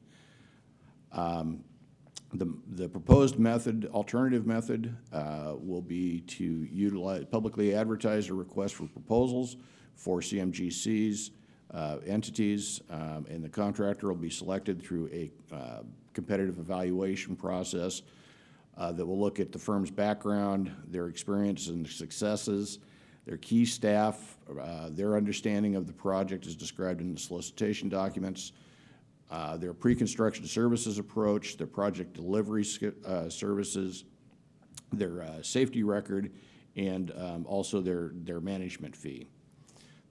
The proposed method, alternative method, will be to utilize, publicly advertise a request for proposals for CMGC's entities, and the contractor will be selected through a competitive evaluation process that will look at the firm's background, their experience and successes, their key staff, their understanding of the project as described in the solicitation documents, their pre-construction services approach, their project delivery services, their safety record, and also their management fee.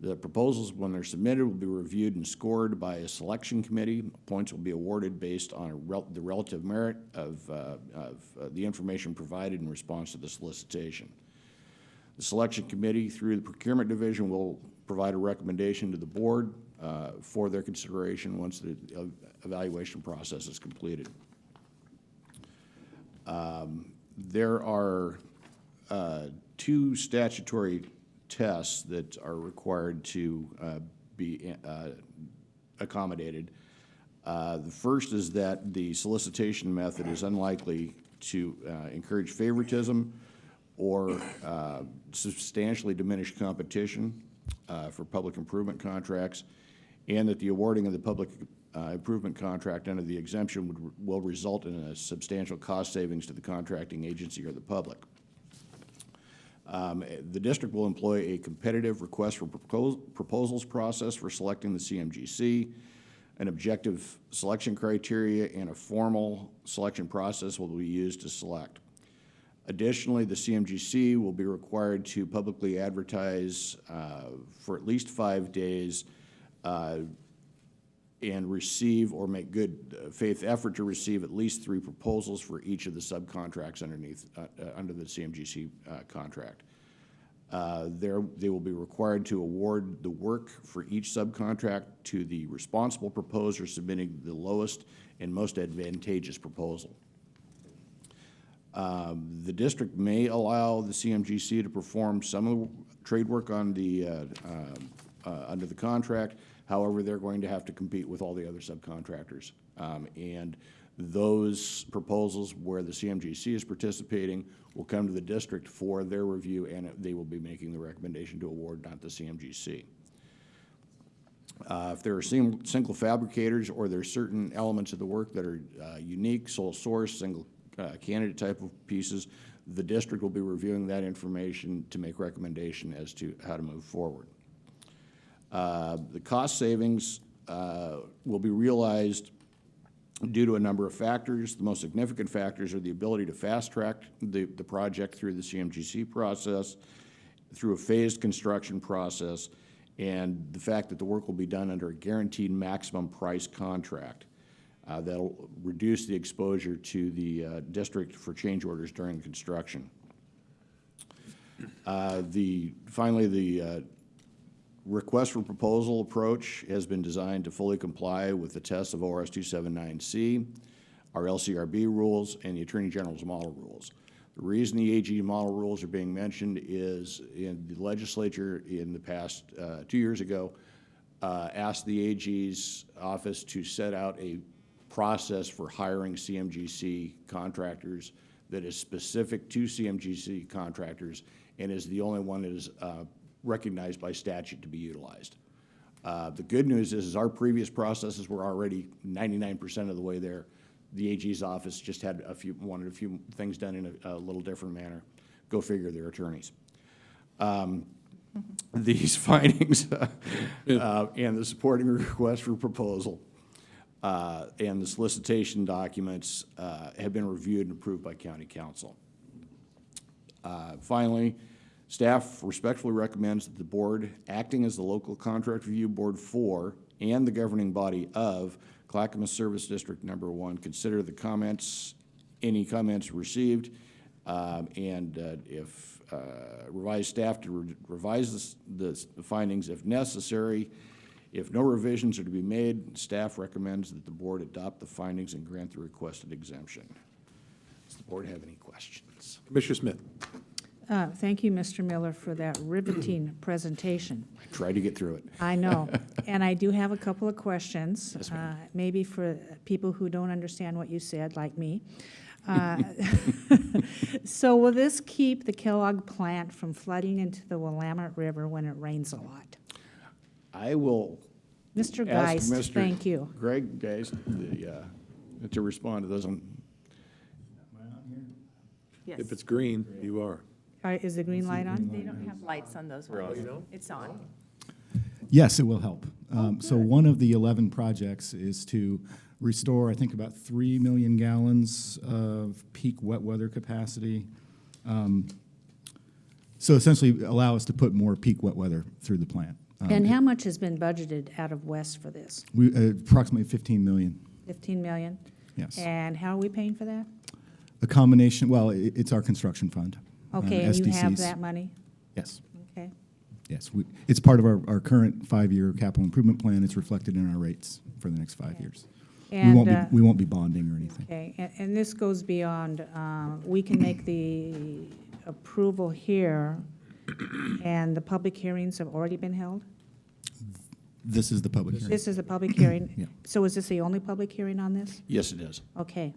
The proposals, when they're submitted, will be reviewed and scored by a selection committee. Points will be awarded based on the relative merit of the information provided in response to the solicitation. The selection committee, through the procurement division, will provide a recommendation to the board for their consideration once the evaluation process is completed. There are two statutory tests that are required to be accommodated. The first is that the solicitation method is unlikely to encourage favoritism or substantially diminish competition for public improvement contracts, and that the awarding of the public improvement contract under the exemption will result in a substantial cost savings to the contracting agency or the public. The district will employ a competitive request for proposals process for selecting the CMGC. An objective selection criteria and a formal selection process will be used to select. Additionally, the CMGC will be required to publicly advertise for at least 5 days and receive or make good faith effort to receive at least 3 proposals for each of the subcontracts under the CMGC contract. They will be required to award the work for each subcontract to the responsible proposer submitting the lowest and most advantageous proposal. The district may allow the CMGC to perform some of the trade work on the under the contract. However, they're going to have to compete with all the other subcontractors. And those proposals where the CMGC is participating will come to the district for their review, and they will be making the recommendation to award, not the CMGC. If there are single fabricators or there are certain elements of the work that are unique, sole source, single candidate type of pieces, the district will be reviewing that information to make recommendation as to how to move forward. The cost savings will be realized due to a number of factors. The most significant factors are the ability to fast-track the project through the CMGC process, through a phased construction process, and the fact that the work will be done under a guaranteed maximum price contract. That'll reduce the exposure to the district for change orders during construction. Finally, the request for proposal approach has been designed to fully comply with the tests of ORS 279C, our LCRB rules, and the Attorney General's model rules. The reason the AG model rules are being mentioned is in the legislature in the past 2 years ago asked the AG's office to set out a process for hiring CMGC contractors that is specific to CMGC contractors and is the only one that is recognized by statute to be utilized. The good news is our previous processes were already 99% of the way there. The AG's office just had wanted a few things done in a little different manner. Go figure, their attorneys. These findings and the supporting request for proposal and the solicitation documents have been reviewed and approved by County Counsel. Finally, staff respectfully recommends that the board, acting as the local contract review board for and the governing body of Clackamas Service District Number 1, consider the comments, any comments received, and if revise staff to revise the findings if necessary. If no revisions are to be made, staff recommends that the board adopt the findings and grant the requested exemption. Does the board have any questions? Commissioner Smith. Thank you, Mr. Miller, for that riveting presentation. I tried to get through it. I know, and I do have a couple of questions, maybe for people who don't understand what you said, like me. So will this keep the Kellogg plant from flooding into the Willamette River when it rains a lot? I will Mr. ask Geist, Mr. thank you. Greg Geist to respond to those. Yes. If it's green, you are. Is the green light on? They don't have lights on those ones. It's on. Yes, it will help. So one of the 11 projects is to restore, I think, about 3 million gallons of peak wet weather capacity. So essentially allow us to put more peak wet weather through the plant. And how much has been budgeted out of West for this? We approximately 15 million. 15 million? Yes. And how are we paying for that? A combination, well, it's our construction fund. Okay, and you have SDCs. that money? Yes. Okay. Yes, it's part of our current 5-year capital improvement plan. It's reflected in our rates for the next 5 years. And, We won't be bonding or anything. okay, and this goes beyond, we can make the approval here, and the public hearings have already been held? This is the public hearing. This is the public hearing? Yeah. So is this the only public hearing on this? Yes, it is. Okay.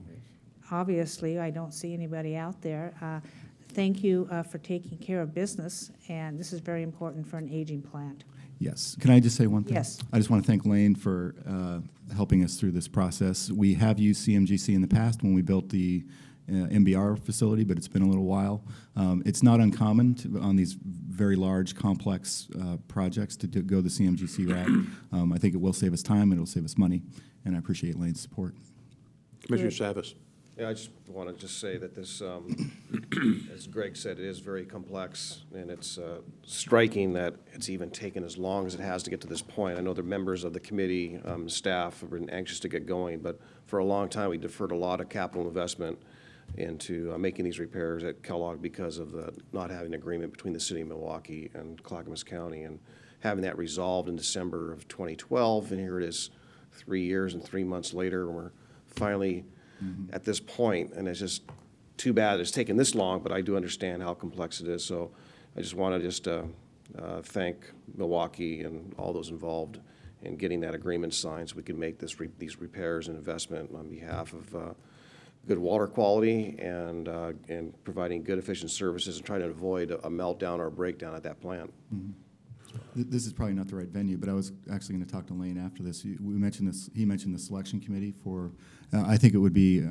Obviously, I don't see anybody out there. Thank you for taking care of business, and this is very important for an aging plant. Yes. Can I just say one thing? Yes. I just want to thank Lane for helping us through this process. We have used CMGC in the past when we built the MBR facility, but it's been a little while. It's not uncommon on these very large, complex projects to go the CMGC route. I think it will save us time, it will save us money, and I appreciate Lane's support. Commissioner Savas. Yeah, I just want to just say that this, as Greg said, it is very complex, and it's striking that it's even taken as long as it has to get to this point. I know the members of the committee, staff, have been anxious to get going, but for a long time, we deferred a lot of capital investment into making these repairs at Kellogg because of the not having an agreement between the city of Milwaukee and Clackamas County, and having that resolved in December of 2012, and here it is 3 years and 3 months later, and we're finally at this point, and it's just too bad it's taken this long, but I do understand how complex it is. So I just want to thank Milwaukee and all those involved in getting that agreement signed so we can make these repairs and investment on behalf of good water quality and providing good, efficient services and trying to avoid a meltdown or a breakdown at that plant. This is probably not the right venue, but I was actually going to talk to Lane after this. We mentioned this. He mentioned the selection committee for. I think it would be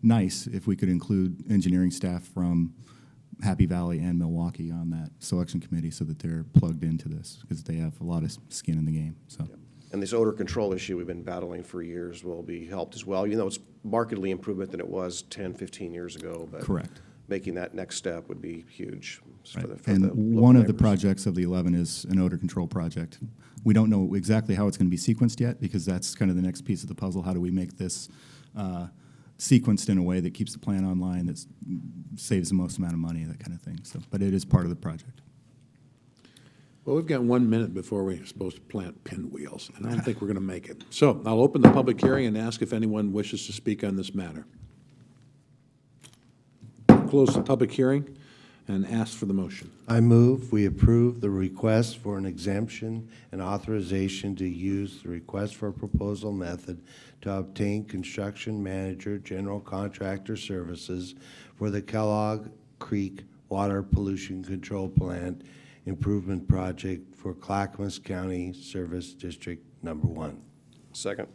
nice if we could include engineering staff from Happy Valley and Milwaukee on that selection committee, so that they're plugged into this because they have a lot of skin in the game. So. And this odor control issue we've been battling for years will be helped as well. You know, it's markedly improvement than it was 10, 15 years ago. But correct. making that next step would be huge. For Right. the, for And the local one of the neighbors. projects of the 11 is an odor control project. We don't know exactly how it's going to be sequenced yet, because that's kind of the next piece of the puzzle. How do we make this sequenced in a way that keeps the plant online, that saves the most amount of money, that kind of thing. So, but it is part of the project. Well, we've got 1 minute before we're supposed to plant pinwheels, and I don't think we're going to make it. So I'll open the public hearing and ask if anyone wishes to speak on this matter. Close the public hearing and ask for the motion. I move we approve the request for an exemption and authorization to use the request for proposal method to obtain construction manager general contractor services for the Kellogg Creek Water Pollution Control Plant Improvement Project for Clackamas County Service District Number 1. Second.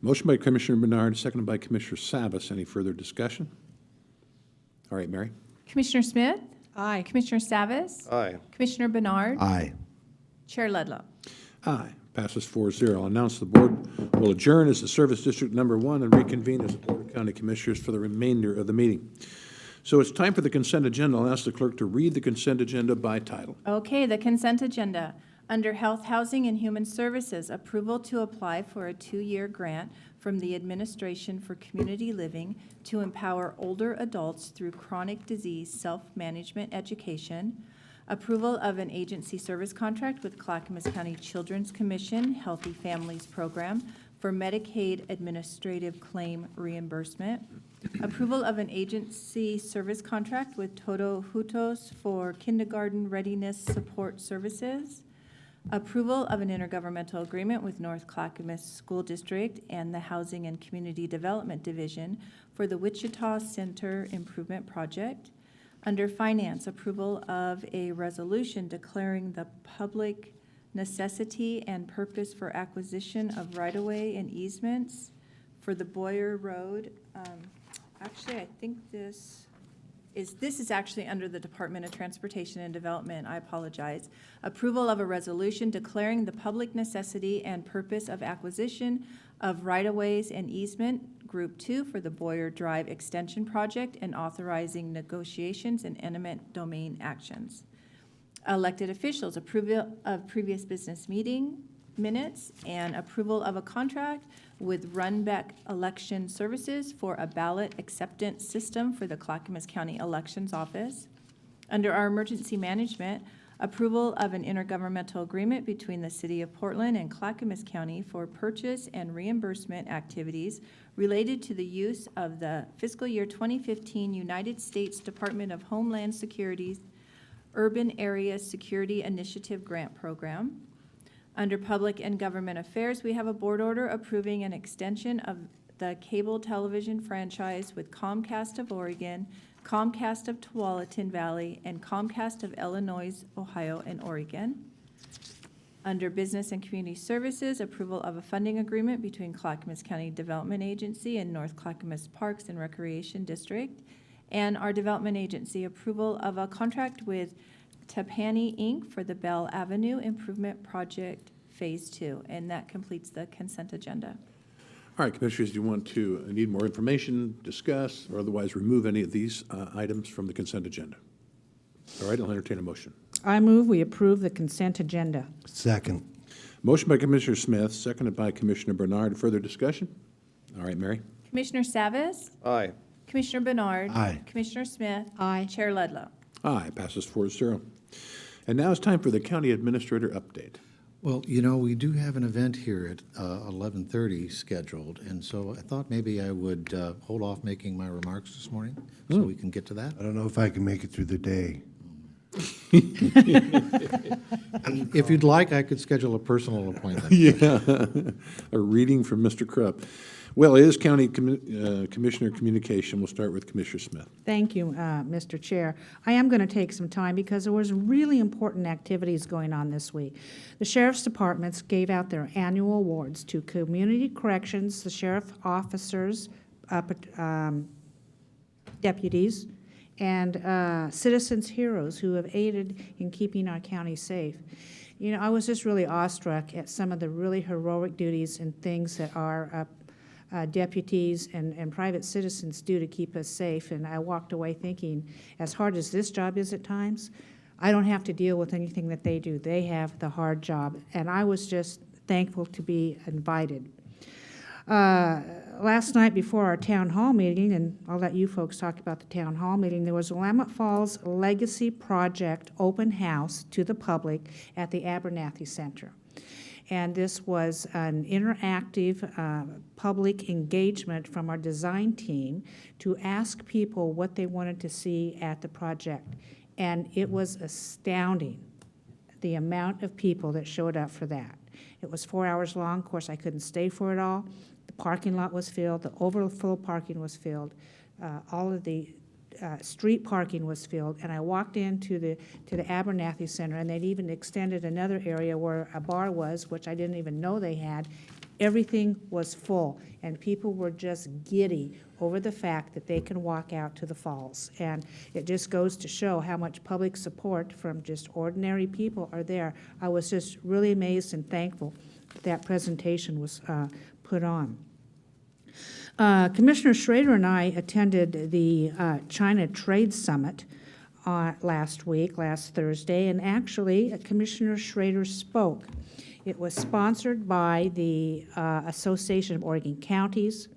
Motion by Commissioner Bernard, seconded by Commissioner Savas. Any further discussion? All right, Mary? Commissioner Smith? Aye. Commissioner Savas? Aye. Commissioner Bernard? Aye. Chair Ledlow? Aye. Passes 4-0. I'll announce the board will adjourn as the Service District Number 1 and reconvene as the Board of County Commissioners for the remainder of the meeting. So it's time for the consent agenda. I'll ask the clerk to read the consent agenda by title. Okay, the consent agenda. Under Health, Housing, and Human Services, approval to apply for a 2-year grant from the Administration for Community Living to empower older adults through chronic disease self-management education. Approval of an agency service contract with Clackamas County Children's Commission Healthy Families Program for Medicaid administrative claim reimbursement. Approval of an agency service contract with Todo Juntos for kindergarten readiness support services. Approval of an intergovernmental agreement with North Clackamas School District and the Housing and Community Development Division for the Wichita Center Improvement Project. Under Finance, approval of a resolution declaring the public necessity and purpose for acquisition of right-of-way and easements for the Boyer Road. Actually, I think this is actually under the Department of Transportation and Development. I apologize. Approval of a resolution declaring the public necessity and purpose of acquisition of right-of-ways and easement, Group 2, for the Boyer Drive Extension Project and authorizing negotiations and eminent domain actions. Elected officials, approval of previous business meeting minutes and approval of a contract with Runbeck Election Services for a ballot acceptance system for the Clackamas County Elections Office. Under our emergency management, approval of an intergovernmental agreement between the City of Portland and Clackamas County for purchase and reimbursement activities related to the use of the fiscal year 2015 United States Department of Homeland Security's Urban Area Security Initiative Grant Program. Under Public and Government Affairs, we have a board order approving an extension of the cable television franchise with Comcast of Oregon, Comcast of Tualatin Valley, and Comcast of Illinois, Ohio, and Oregon. Under Business and Community Services, approval of a funding agreement between Clackamas County Development Agency and North Clackamas Parks and Recreation District. And our Development Agency, approval of a contract with Tapani Inc. for the Bell Avenue Improvement Project Phase 2. And that completes the consent agenda. All right, Commissioners, do you want to need more information, discuss, or otherwise remove any of these items from the consent agenda? All right, I'll entertain a motion. I move we approve the consent agenda. Second. Motion by Commissioner Smith, seconded by Commissioner Bernard. Further discussion? All right, Mary? Commissioner Savas? Aye. Commissioner Bernard? Aye. Commissioner Smith? Aye. Chair Ledlow? Aye, passes 4-0. And now it's time for the County Administrator update. Well, you know, we do have an event here at 11:30 scheduled, and so I thought maybe I would hold off making my remarks this morning so we can get to that. I don't know if I can make it through the day. If you'd like, I could schedule a personal appointment. Yeah, a reading from Mr. Krupp. Well, it is County Commissioner Communication. We'll start with Commissioner Smith. Thank you, Mr. Chair. I am going to take some time because there was really important activities going on this week. The Sheriff's Departments gave out their annual awards to Community Corrections, the Sheriff Officers, deputies, and Citizens Heroes who have aided in keeping our county safe. You know, I was just really awestruck at some of the really heroic duties and things that our deputies and private citizens do to keep us safe. And I walked away thinking, as hard as this job is at times, I don't have to deal with anything that they do. They have the hard job. And I was just thankful to be invited. Last night before our town hall meeting, and I'll let you folks talk about the town hall meeting, there was a Willamette Falls Legacy Project open house to the public at the Abernathy Center. And this was an interactive public engagement from our design team to ask people what they wanted to see at the project. And it was astounding, the amount of people that showed up for that. It was 4 hours long. Of course, I couldn't stay for it all. The parking lot was filled. The overflow parking was filled. All of the street parking was filled. And I walked into the Abernathy Center, and they'd even extended another area where a bar was, which I didn't even know they had. Everything was full, and people were just giddy over the fact that they can walk out to the falls. And it just goes to show how much public support from just ordinary people are there. I was just really amazed and thankful that presentation was put on. Commissioner Schrader and I attended the China Trade Summit last Thursday, and actually Commissioner Schrader spoke. It was sponsored by the Association of Oregon Counties,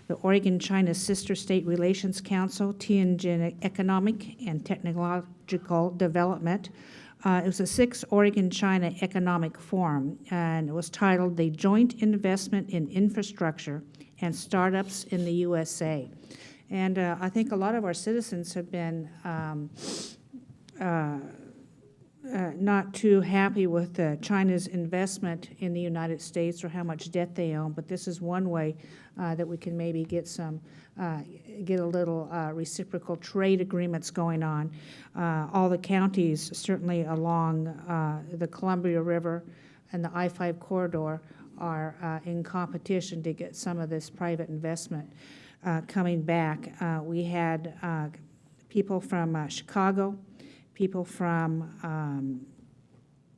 the Oregon-China Sister State Relations Council, Tianjin Economic and Technological Development. It was a 6th Oregon-China Economic Forum, and it was titled The Joint Investment in Infrastructure and Startups in the USA. And I think a lot of our citizens have been not too happy with China's investment in the United States or how much debt they own, but this is one way that we can maybe get a little reciprocal trade agreements going on. All the counties, certainly along the Columbia River and the I-5 corridor, are in competition to get some of this private investment coming back. We had people from Chicago, people from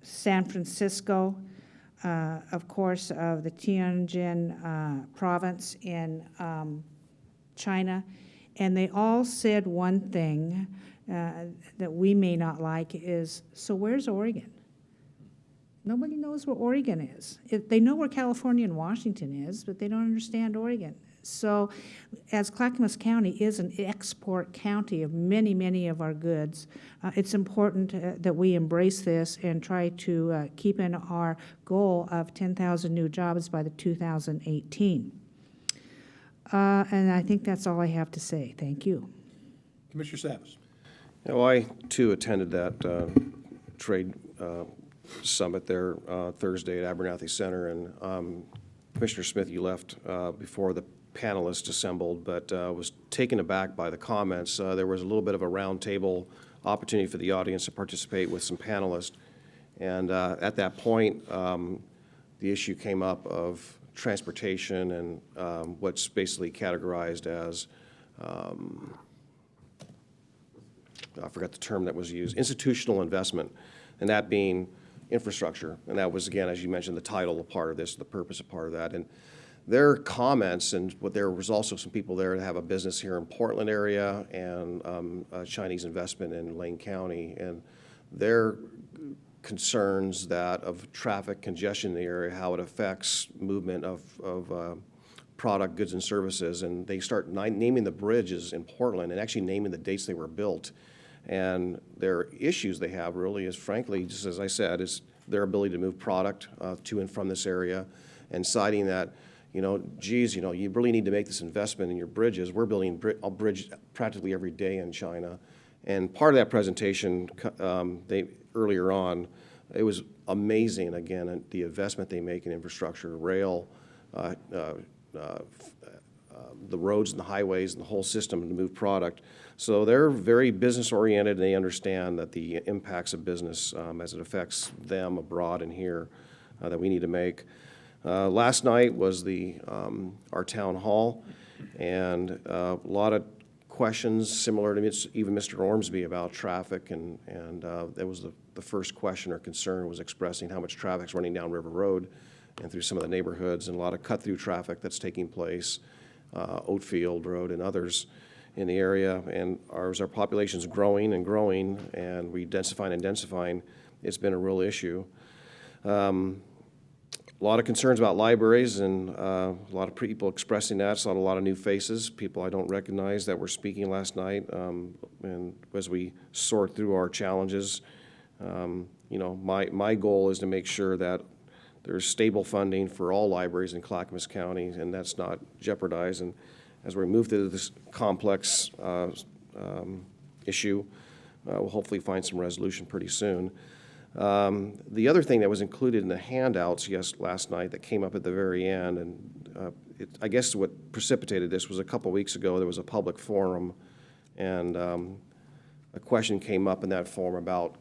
San Francisco, of course, of the Tianjin province in China, and they all said one thing that we may not like is, so where's Oregon? Nobody knows where Oregon is. They know where California and Washington is, but they don't understand Oregon. So as Clackamas County is an export county of many, many of our goods, it's important that we embrace this and try to keep in our goal of 10,000 new jobs by the 2018. And I think that's all I have to say. Thank you. Commissioner Savas. You know, I, too, attended that trade summit there Thursday at Abernathy Center, and Commissioner Smith, you left before the panelists assembled, but was taken aback by the comments. There was a little bit of a roundtable opportunity for the audience to participate with some panelists, and at that point, the issue came up of transportation and what's basically categorized as, I forgot the term that was used, institutional investment, and that being infrastructure. And that was, again, as you mentioned, the title of part of this, the purpose of part of that. And their comments, and there was also some people there that have a business here in Portland area and Chinese investment in Lane County, and their concerns that of traffic congestion in the area, how it affects movement of product, goods, and services. And they start naming the bridges in Portland and actually naming the dates they were built. And their issues they have really is, frankly, just as I said, is their ability to move product to and from this area, and citing that, you know, geez, you know, you really need to make this investment in your bridges. We're building a bridge practically every day in China. And part of that presentation, earlier on, it was amazing, again, the investment they make in infrastructure, rail, the roads and the highways and the whole system to move product. So they're very business-oriented, and they understand that the impacts of business as it affects them abroad and here that we need to make. Last night was our town hall, and a lot of questions similar to even Mr. Ormsby about traffic, and that was the first question or concern was expressing how much traffic's running down River Road. and through some of the neighborhoods, and a lot of cut-through traffic that's taking place, Oatfield Road and others in the area. And as our population's growing and growing, and we densifying and densifying, it's been a real issue. A lot of concerns about libraries, and a lot of people expressing that. Saw a lot of new faces, people I don't recognize that were speaking last night. And as we sort through our challenges, you know, my goal is to make sure that there's stable funding for all libraries in Clackamas County, and that's not jeopardized. And as we move through this complex issue, we'll hopefully find some resolution pretty soon. The other thing that was included in the handouts last night that came up at the very end, and I guess what precipitated this was a couple weeks ago there was a public forum, and a question came up in that forum about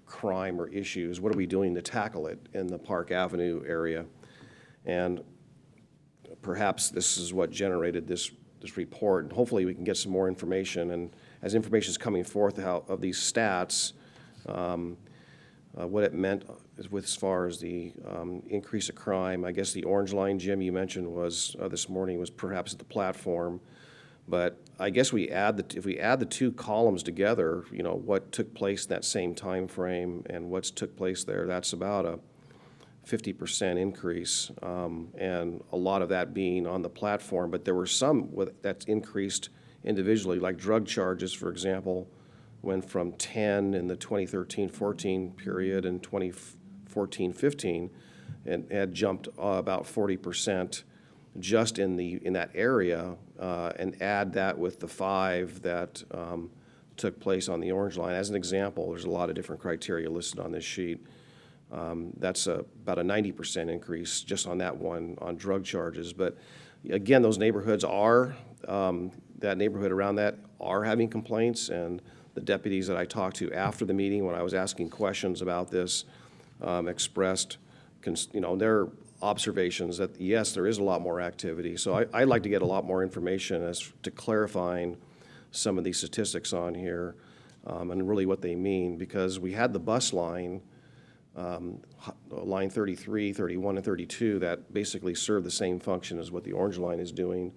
crime or issues. What are we doing to tackle it in the Park Avenue area? And perhaps this is what generated this report, and hopefully we can get some more information. And as information is coming forth of these stats, what it meant with as far as the increase of crime. I guess the orange line, Jim, you mentioned was this morning was perhaps at the platform, but I guess if we add the two columns together, you know, what took place in that same time frame and what's took place there, that's about a 50% increase, and a lot of that being on the platform. But there were some that's increased individually, like drug charges, for example, went from 10 in the 2013-14 period and 2014-15, and had jumped about 40% just in that area, and add that with the 5 that took place on the orange line. As an example, there's a lot of different criteria listed on this sheet. That's about a 90% increase just on that one on drug charges. But again, those neighborhoods that neighborhood around that are having complaints, and the deputies that I talked to after the meeting when I was asking questions about this expressed, you know, their observations that yes, there is a lot more activity. So I'd like to get a lot more information as to clarifying some of these statistics on here, and really what they mean, because we had the bus line, line 33, 31, and 32 that basically serve the same function as what the orange line is doing.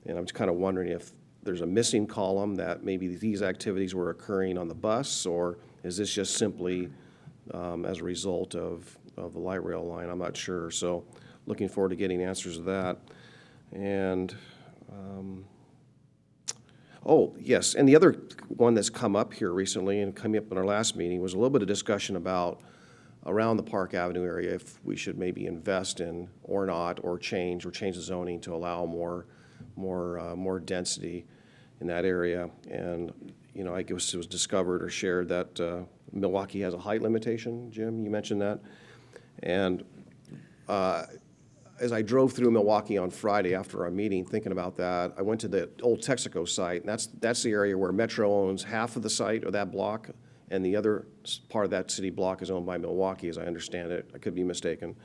And I'm just kind of wondering if there's a missing column that maybe these activities were occurring on the bus, or is this just simply as a result of the light rail line? I'm not sure. So looking forward to getting answers to that. And oh, yes, and the other one that's come up here recently and coming up in our last meeting was a little bit of discussion about around the Park Avenue area if we should maybe invest in or not, or change the zoning to allow more density in that area. And you know, I guess it was discovered or shared that Milwaukee has a height limitation. Jim, you mentioned that. And as I drove through Milwaukee on Friday after our meeting thinking about that, I went to the old Texaco site, and that's the area where Metro owns half of the site of that block, and the other part of that city block is owned by Milwaukee, as I understand it. I could be mistaken.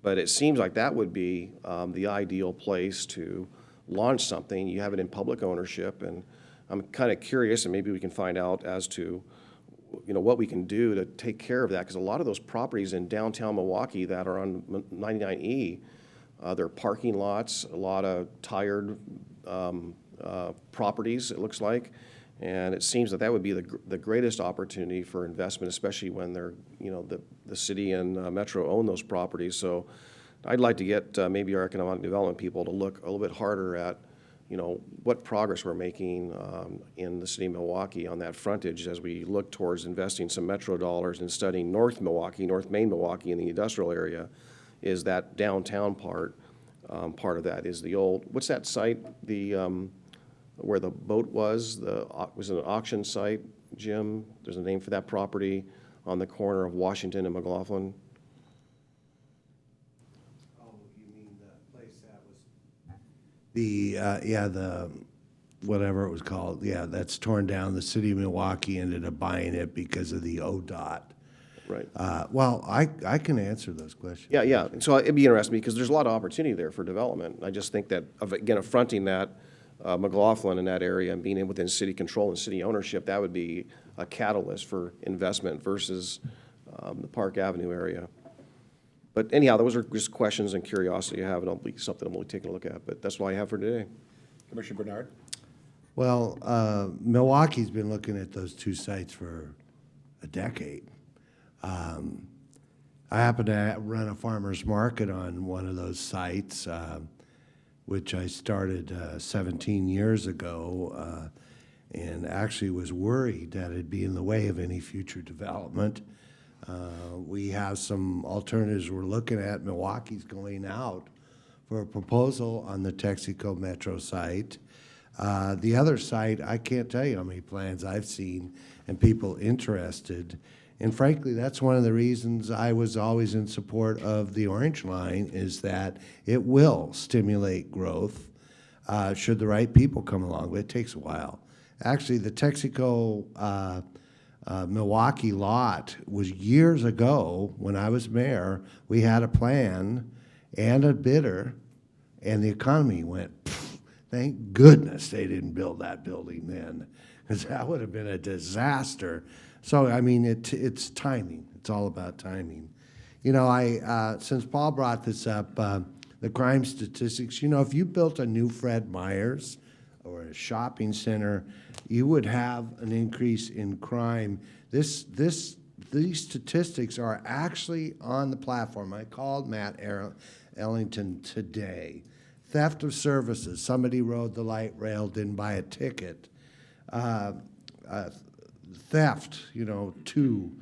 But it seems like that would be the ideal place to launch something. You have it in public ownership, and I'm kind of curious, and maybe we can find out as to, you know, what we can do to take care of that, because a lot of those properties in downtown Milwaukee that are on 99E, they're parking lots, a lot of tired properties, it looks like, and it seems that would be the greatest opportunity for investment, especially when they're, you know, the city and Metro own those properties. So I'd like to get maybe our economic development people to look a little bit harder at, you know, what progress we're making in the city of Milwaukee on that frontage as we look towards investing some Metro dollars and studying North Main Milwaukee in the industrial area. Is that downtown part of that is the old, what's that site, where the boat was it an auction site, Jim? There's a name for that property on the corner of Washington and McLaughlin. You mean the place that was the whatever it was called, that's torn down. The city of Milwaukee ended up buying it because of the ODOT. Right. Well, I can answer those questions. Yeah. So it'd be interesting because there's a lot of opportunity there for development. I just think that, again, affronting that McLaughlin in that area and being within city control and city ownership, that would be a catalyst for investment versus the Park Avenue area. But anyhow, those are just questions and curiosity I have, and it'll be something I'm really taking a look at. But that's all I have for today. Commissioner Bernard? Well, Milwaukee's been looking at those two sites for a decade. I happen to run a farmer's market on one of those sites, which I started 17 years ago, and actually was worried that it'd be in the way of any future development. We have some alternatives we're looking at. Milwaukee's going out for a proposal on the Texaco Metro site. The other site, I can't tell you how many plans I've seen and people interested. And frankly, that's one of the reasons I was always in support of the Orange Line, is that it will stimulate growth should the right people come along, but it takes a while. Actually, the Texaco Milwaukee lot was years ago when I was mayor. We had a plan and a bidder, and the economy went, pfft, thank goodness they didn't build that building then, because that would have been a disaster. So, I mean, it's timing. It's all about timing. You know, since Paul brought this up, the crime statistics, you know, if you built a new Fred Meyer's or a shopping center, you would have an increase in crime. These statistics are actually on the platform. I called Matt Ellington today. Theft of services, somebody rode the light rail, didn't buy a ticket. Theft, you know, 2.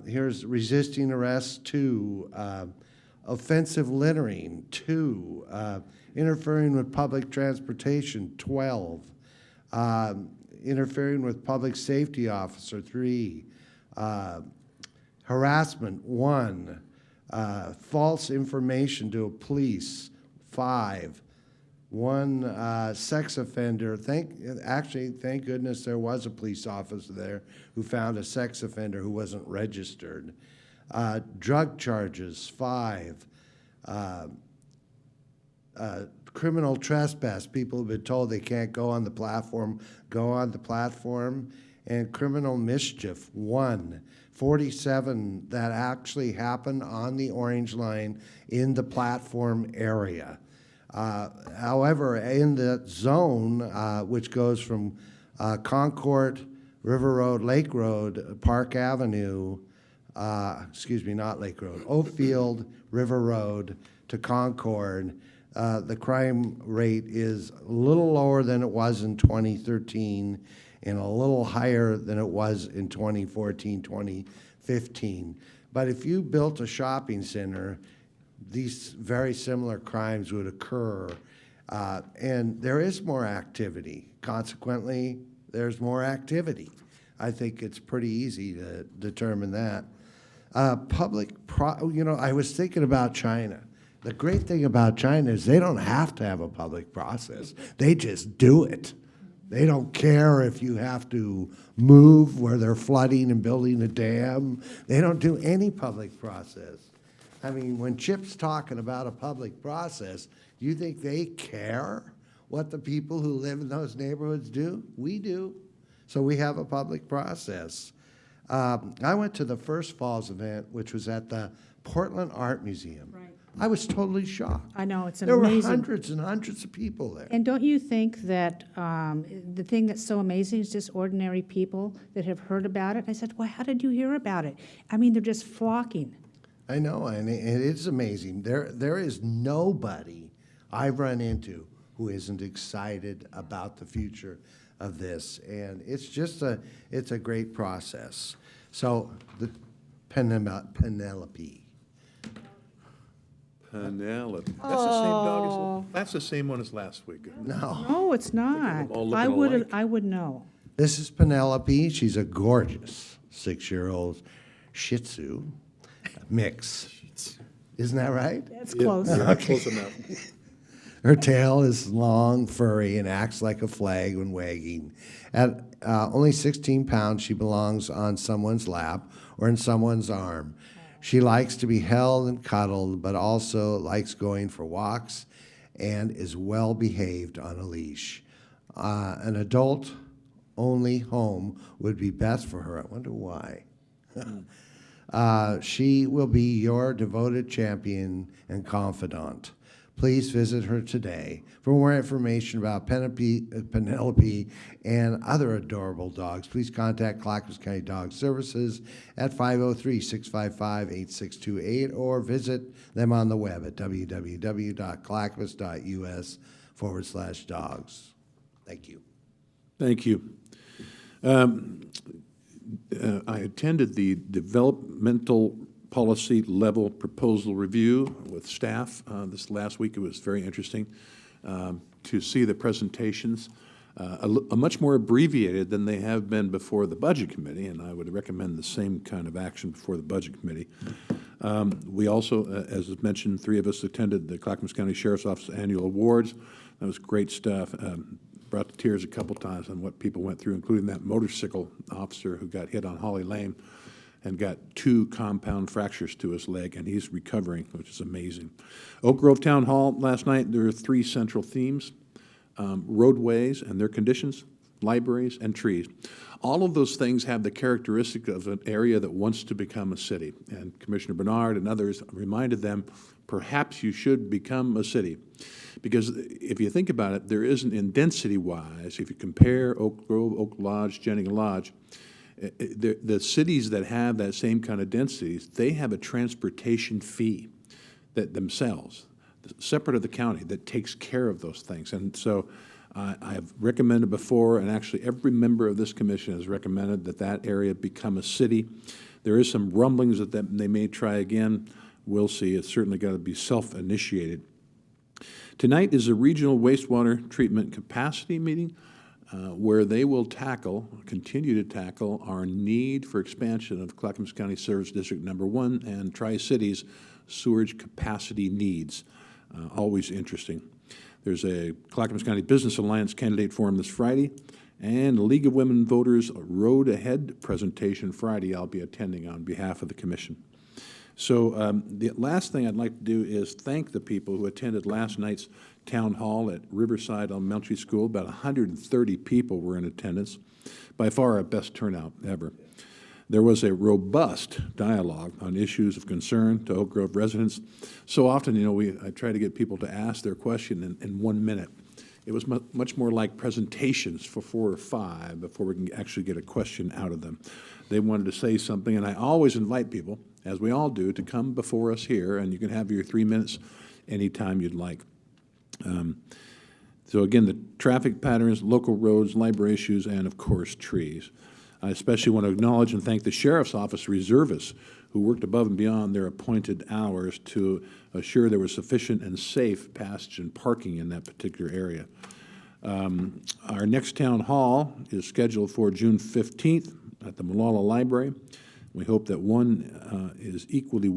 Here's resisting arrest, 2. Offensive littering, 2. Interfering with public transportation, 12. Interfering with public safety officer, 3. Harassment, 1. False information to a police, 5. 1 sex offender. Thank goodness there was a police officer there who found a sex offender who wasn't registered. Drug charges, 5. Criminal trespass. People have been told they can't go on the platform, go on the platform. And criminal mischief, 1. 47 that actually happened on the Orange Line in the platform area. However, in the zone, which goes from Concord, River Road, Lake Road, Park Avenue, not Lake Road, Oakfield, River Road to Concord, the crime rate is a little lower than it was in 2013 and a little higher than it was in 2014, 2015. But if you built a shopping center, these very similar crimes would occur. And there is more activity. Consequently, there's more activity. I think it's pretty easy to determine that. I was thinking about China. The great thing about China is they don't have to have a public process. They just do it. They don't care if you have to move where they're flooding and building a dam. They don't do any public process. I mean, when Chip's talking about a public process, do you think they care what the people who live in those neighborhoods do? We do. So we have a public process. I went to the First Falls event, which was at the Portland Art Museum. Right. I was totally shocked. I know, it's There amazing. were hundreds and hundreds of people there. And don't you think that the thing that's so amazing is just ordinary people that have heard about it? I said, well, how did you hear about it? I mean, they're just flocking. I know, and it is amazing. There is nobody I've run into who isn't excited about the future of this, and it's a great process. So the Penelope. Penelope. That's the same dog that's the same one as last week. No, No, it's not. all looking alike. I would know. this is Penelope. She's a gorgeous 6-year-old Shih Tzu mix. Isn't that right? That's close. Yeah, close enough. Her tail is long, furry, and acts like a flag when wagging. At only 16 pounds, she belongs on someone's lap or in someone's arm. She likes to be held and cuddled, but also likes going for walks and is well behaved on a leash. An adult-only home would be best for her. I wonder why. She will be your devoted champion and confidant. Please visit her today. For more information about Penelope and other adorable dogs, please contact Clackamas County Dog Services at 503-655-8628 or visit them on the web at www.clackamas.us/dogs. Thank you. Thank you. I attended the developmental policy level proposal review with staff this last week. It was very interesting to see the presentations, a much more abbreviated than they have been before the Budget Committee, and I would recommend the same kind of action before the Budget Committee. We also, as was mentioned, 3 of us attended the Clackamas County Sheriff's Office Annual Awards. That was great stuff. Brought to tears a couple times on what people went through, including that motorcycle officer who got hit on Holly Lane and got 2 compound fractures to his leg, and he's recovering, which is amazing. Oak Grove Town Hall last night, there were 3 central themes: roadways and their conditions, libraries, and trees. All of those things have the characteristic of an area that wants to become a city, and Commissioner Bernard and others reminded them, perhaps you should become a city. Because if you think about it, there isn't, in density-wise, if you compare Oak Grove, Oak Lodge, Jennings Lodge, the cities that have that same kind of densities, they have a transportation fee that themselves, separate of the county, that takes care of those things. And so I have recommended before, and actually every member of this commission has recommended that that area become a city. There is some rumblings that they may try again. We'll see. It's certainly got to be self-initiated. Tonight is a regional wastewater treatment capacity meeting where they will continue to tackle our need for expansion of Clackamas County Service District Number 1 and Tri-Cities sewerage capacity needs. Always interesting. There's a Clackamas County Business Alliance candidate forum this Friday, and a League of Women Voters Road Ahead presentation Friday I'll be attending on behalf of the commission. So the last thing I'd like to do is thank the people who attended last night's town hall at Riverside Elementary School. About 130 people were in attendance, by far our best turnout ever. There was a robust dialogue on issues of concern to Oak Grove residents. So often, I try to get people to ask their question in 1 minute. It was much more like presentations for 4 or 5 before we can actually get a question out of them. They wanted to say something, and I always invite people, as we all do, to come before us here, and you can have your 3 minutes anytime you'd like. So again, the traffic patterns, local roads, library issues, and of course, trees. I especially want to acknowledge and thank the Sheriff's Office reservists who worked above and beyond their appointed hours to assure there was sufficient and safe passage and parking in that particular area. Our next town hall is scheduled for June 15th at the Molalla Library. We hope that this one is equally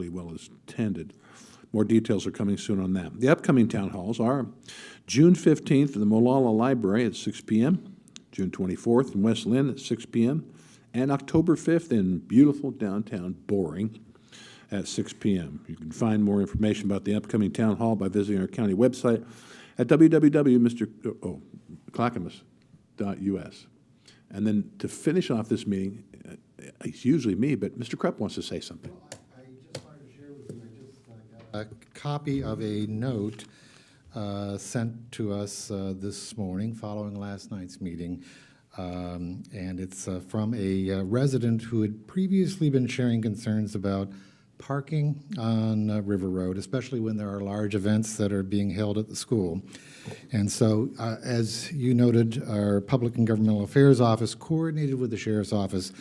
well attended. More details are coming soon on that. The upcoming town halls are June 15th at the Molalla Library at 6 p.m., June 24th in West Lynn at 6 p.m., and October 5th in beautiful downtown Boring at 6 p.m. You can find more information about the upcoming town hall by visiting our county website at www.clackamas.us. And then to finish off this meeting, it's usually me, but Mr. Krupp wants to say something. I just wanted to share with you, I got a copy of a note sent to us this morning following last night's meeting. And it's from a resident who had previously been sharing concerns about parking on River Road, especially when there are large events that are being held at the school. And so, as you noted, our Public and Governmental Affairs Office coordinated with the Sheriff's Office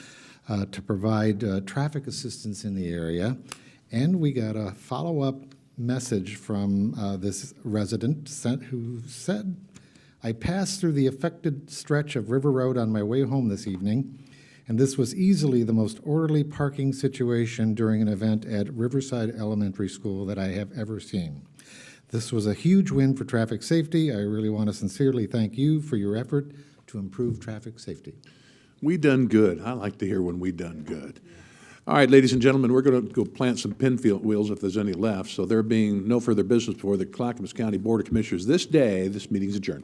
to provide traffic assistance in the area. And we got a follow-up message from this resident who said, "I passed through the affected stretch of River Road on my way home this evening, and this was easily the most orderly parking situation during an event at Riverside Elementary School that I have ever seen. This was a huge win for traffic safety. I really want to sincerely thank you for your effort to improve traffic safety." We done good. I like to hear when we done good. All right, ladies and gentlemen, we're going to go plant some pinfield wheels if there's any left. So there being no further business before the Clackamas County Board of Commissioners this day, this meeting is adjourned.